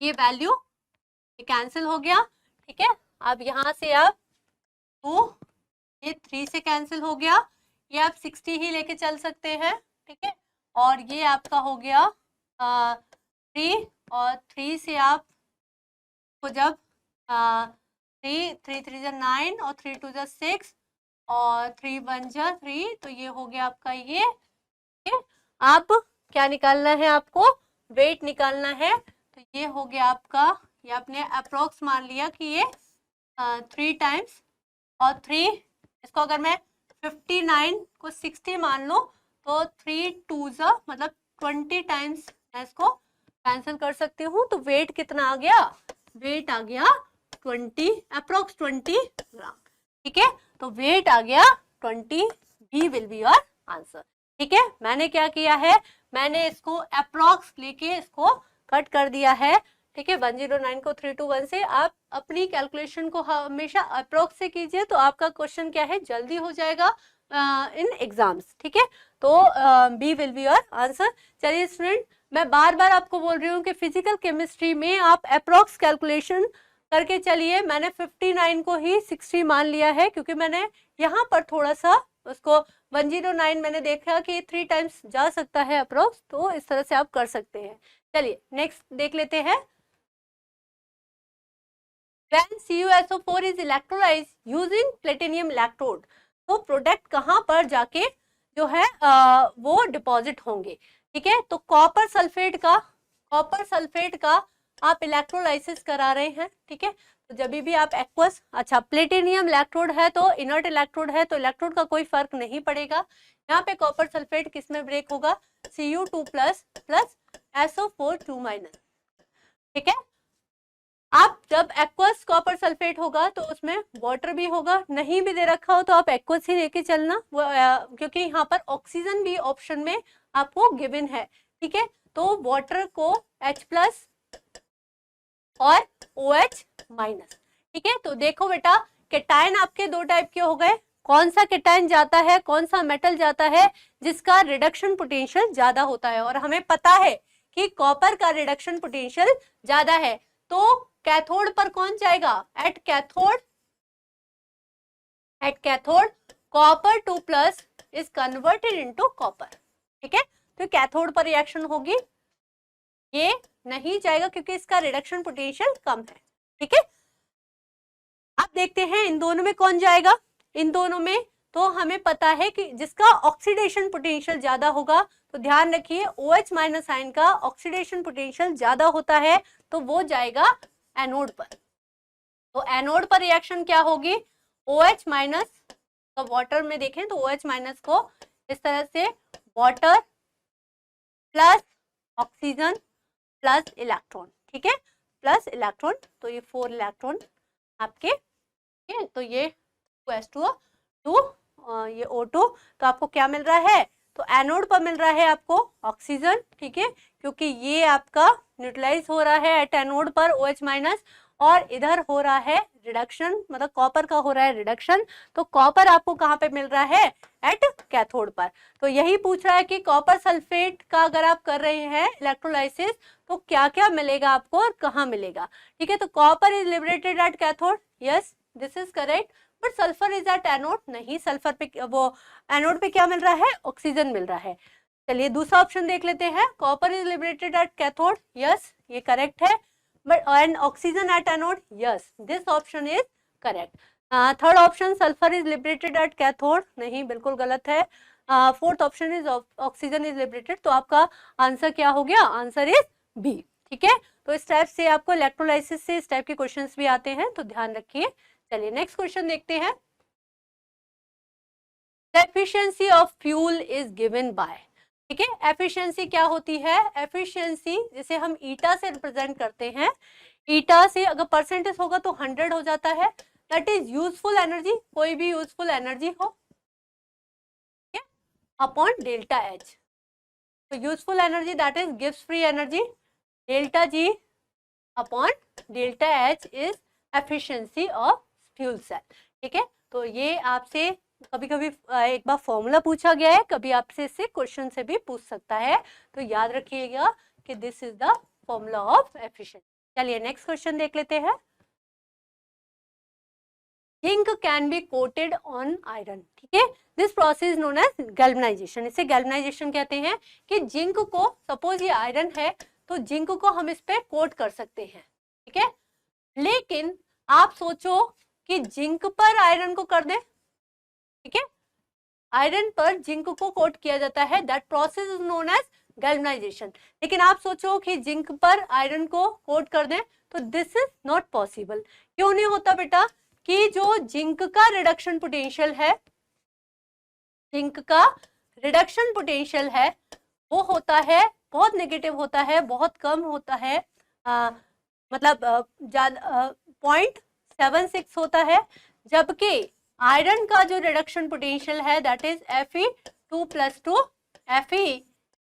S1: ये वैल्यू कैंसिल हो गया। ठीक है, अब यहाँ से आप 2 ये 3 से कैंसिल हो गया, ये आप 60 ही लेके चल सकते हैं। ठीक है, और ये आपका हो गया 3, और 3 से आप को जब 3 3 9 और 3 2 6 और 3 1 3, तो ये हो गया आपका ये। ठीक है, आप क्या निकालना है, आपको वेट निकालना है, तो ये हो गया आपका, ये आपने अप्रोक्स मान लिया कि ये 3 टाइम्स और 3, इसको अगर मैं 59 को 60 मान लो तो 3 2 मतलब 20 टाइम्स मैं इसको कैंसिल कर सकती हूँ, तो वेट कितना आ गया, वेट आ गया 20 अप्रोक्स 20 ग्राम। ठीक है, तो वेट आ गया 20, B will be your answer. ठीक है, मैंने क्या किया है, मैंने इसको अप्रोक्स लेके इसको कट कर दिया है। ठीक है, 109 को 321 से आप अपनी कैलकुलेशन को हमेशा अप्रोक्स से कीजिए, तो आपका क्वेश्चन क्या है जल्दी हो जाएगा इन एग्जाम्स। ठीक है, तो B will be your answer. चलिए स्टूडेंट, मैं बार बार आपको बोल रही हूँ कि फिजिकल केमिस्ट्री में आप अप्रोक्स कैलकुलेशन करके चलिए। मैंने 59 को ही 60 मान लिया है, क्योंकि मैंने यहाँ पर थोड़ा सा उसको 109 मैंने देखा कि 3 टाइम्स जा सकता है अप्रोक्स, तो इस तरह से आप कर सकते हैं। चलिए नेक्स्ट देख लेते हैं, When CuSO4 is electrolyzed using platinum electrode, तो प्रोडक्ट कहाँ पर जाके जो है वो डिपॉजिट होंगे। ठीक है, तो कॉपर सल्फेट का आप इलेक्ट्रोलाइसिस करा रहे हैं। ठीक है, तो जब भी आप एक्वस, अच्छा प्लेटिनियम इलेक्ट्रोड है तो इनर्ट इलेक्ट्रोड है, तो इलेक्ट्रोड का कोई फर्क नहीं पड़ेगा। यहाँ पे कॉपर सल्फेट किस में ब्रेक होगा, Cu2+ SO4 2-। ठीक है, आप जब एक्वस कॉपर सल्फेट होगा तो उसमें वाटर भी होगा, नहीं भी दे रखा हो तो आप एक्वस ही लेके चलना, क्योंकि यहाँ पर ऑक्सीजन भी ऑप्शन में आपको गिवन है। ठीक है, तो वाटर को H+ और OH-। ठीक है, तो देखो बेटा केटायन आपके 2 टाइप के हो गए, कौन सा केटायन जाता है, कौन सा मेटल जाता है जिसका रिडक्शन पोटेंशियल ज्यादा होता है, और हमें पता है कि कॉपर का रिडक्शन पोटेंशियल ज्यादा है, तो कैथोड पर कौन जाएगा, at cathode copper 2+ is converted into copper. ठीक है, तो कैथोड पर रिएक्शन होगी, ये नहीं जाएगा क्योंकि इसका रिडक्शन पोटेंशियल कम है। ठीक है, अब देखते हैं इन दोनों में कौन जाएगा। इन दोनों में तो हमें पता है कि जिसका ऑक्सीडेशन पोटेंशियल ज्यादा होगा, तो ध्यान रखिए OH- आयन का ऑक्सीडेशन पोटेंशियल ज्यादा होता है, तो वो जाएगा एनोड पर। तो एनोड पर रिएक्शन क्या होगी, OH- तो वाटर में देखें तो OH- को इस तरह से water plus oxygen plus electron, ठीक है, प्लस इलेक्ट्रॉन, तो ये 4 इलेक्ट्रॉन आपके, ठीक है, तो ये 2s2 ये O2, तो आपको क्या मिल रहा है, तो एनोड पर मिल रहा है आपको ऑक्सीजन, ठीक है, क्योंकि ये आपका न्यूट्रलाइज हो रहा है एट एनोड पर OH माइनस, और इधर हो रहा है रिडक्शन, मतलब कॉपर का हो रहा है रिडक्शन, तो कॉपर आपको कहाँ पे मिल रहा है, एट कैथोड पर। तो यही पूछ रहा है कि कॉपर सल्फेट का अगर आप कर रहे हैं इलेक्ट्रोलाइसिस तो क्या क्या मिलेगा आपको और कहाँ मिलेगा, ठीक है, तो copper is liberated at cathode, yes this is correct, but sulphur is at anode, नहीं, सल्फर पे वो एनोड पे क्या मिल रहा है, ऑक्सीजन मिल रहा है। चलिए दूसरा ऑप्शन देख लेते हैं, copper is liberated at cathode, yes ये करेक्ट है, but and oxygen at anode, yes this option is correct. Third option sulphur is liberated at cathode, नहीं बिल्कुल गलत है। Fourth option is oxygen is liberated, तो आपका आंसर क्या हो गया, आंसर इज बी, ठीक है। तो इस टाइप से आपको इलेक्ट्रोलाइसिस से इस टाइप के क्वेश्चंस भी आते हैं, तो ध्यान रखिए। चलिए नेक्स्ट क्वेश्चन देखते हैं, efficiency of fuel is given by, ठीक है, एफिशिएंसी क्या होती है, एफिशिएंसी जिसे हम ईटा से रिप्रेजेंट करते हैं, ईटा से अगर परसेंटेज होगा तो 100 हो जाता है, दैट इज यूजफुल एनर्जी, कोई भी यूजफुल एनर्जी हो, ठीक है, अपॉन डेल्टा एच, तो useful energy that is gives free energy, delta G upon delta H is efficiency of fuel cell, ठीक है। तो ये आपसे कभी कभी एक बार फॉर्मूला पूछा गया है, कभी आपसे इससे क्वेश्चन से भी पूछ सकता है, तो याद रखिएगा कि this is the formula of efficiency. चलिए नेक्स्ट क्वेश्चन देख लेते हैं, zinc can be coated on iron, ठीक है, this process known as galvanisation, इसे गैल्वेनाइजेशन कहते हैं, कि जिंक को, सपोज ये आयरन है तो जिंक को हम इस पे कोट कर सकते हैं, ठीक है, लेकिन आप सोचो कि जिंक पर आयरन को कर दें, ठीक है, आयरन पर जिंक को कोट किया जाता है, that process is known as galvanisation, लेकिन आप सोचो कि जिंक पर आयरन को कोट कर दें, तो दिस इज नॉट पॉसिबल। क्यों नहीं होता बेटा, कि जो जिंक का रिडक्शन पोटेंशियल है, जिंक का रिडक्शन पोटेंशियल है वो होता है बहुत नेगेटिव होता है, बहुत कम होता है, मतलब 0.76 होता है, जबकि आयरन का जो रिडक्शन पोटेंशियल है दैट इज Fe2+2 Fe,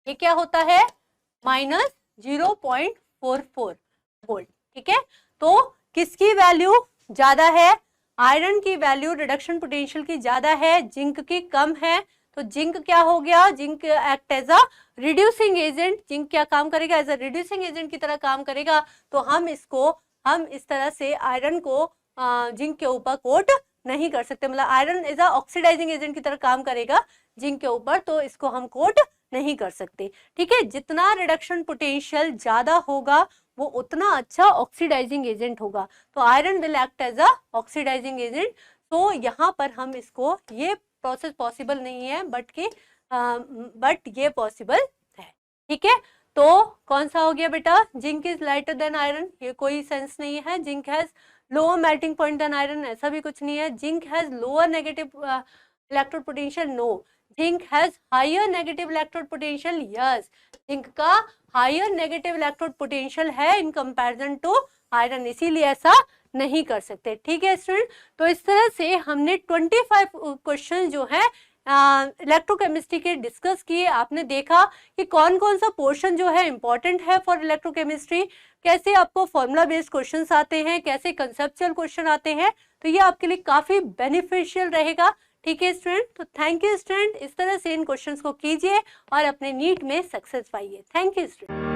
S1: ये क्या होता है, -0.44 वोल्ट, ठीक है। तो किसकी वैल्यू ज्यादा है, आयरन की वैल्यू रिडक्शन पोटेंशियल की ज्यादा है, जिंक की कम है, तो जिंक क्या हो गया, zinc act as a reducing agent, zinc क्या काम करेगा, एज अ रिड्यूसिंग एजेंट की तरह काम करेगा, तो हम इस तरह से आयरन को जिंक के ऊपर कोट नहीं कर सकते, मतलब iron as a oxidising agent की तरह काम करेगा जिंक के ऊपर, तो इसको हम कोट नहीं कर सकते, ठीक है। जितना रिडक्शन पोटेंशियल ज्यादा होगा वो उतना अच्छा ऑक्सीडाइजिंग एजेंट होगा, तो iron will act as a oxidising agent, तो यहाँ पर हम इसको, ये प्रोसेस पॉसिबल नहीं है बट ये पॉसिबल है, ठीक है। तो कौन सा हो गया बेटा, zinc is lighter than iron, ये कोई सेंस नहीं है, zinc has lower melting point than iron, ऐसा भी कुछ नहीं है, zinc has lower negative electrode potential, no, zinc has higher negative electrode potential, yes, zinc का हायर नेगेटिव इलेक्ट्रोड पोटेंशियल है इन कंपैरिजन टू आयरन, इसीलिए ऐसा नहीं कर सकते, ठीक है स्टूडेंट। तो इस तरह से हमने 25 क्वेश्चन जो है इलेक्ट्रोकेमिस्ट्री के डिस्कस किए, आपने देखा कि कौन कौन सा पोर्शन जो है इंपॉर्टेंट है फॉर इलेक्ट्रोकेमिस्ट्री, कैसे आपको फॉर्मूला बेस्ड क्वेश्चंस आते हैं, कैसे कंसेप्चुअल क्वेश्चन आते हैं, तो ये आपके लिए काफी बेनिफिशियल रहेगा, ठीक है स्टूडेंट। तो थैंक यू स्टूडेंट, इस तरह से इन क्वेश्चंस को कीजिए और अपने नीट में सक्सेस पाइए। Thank you student.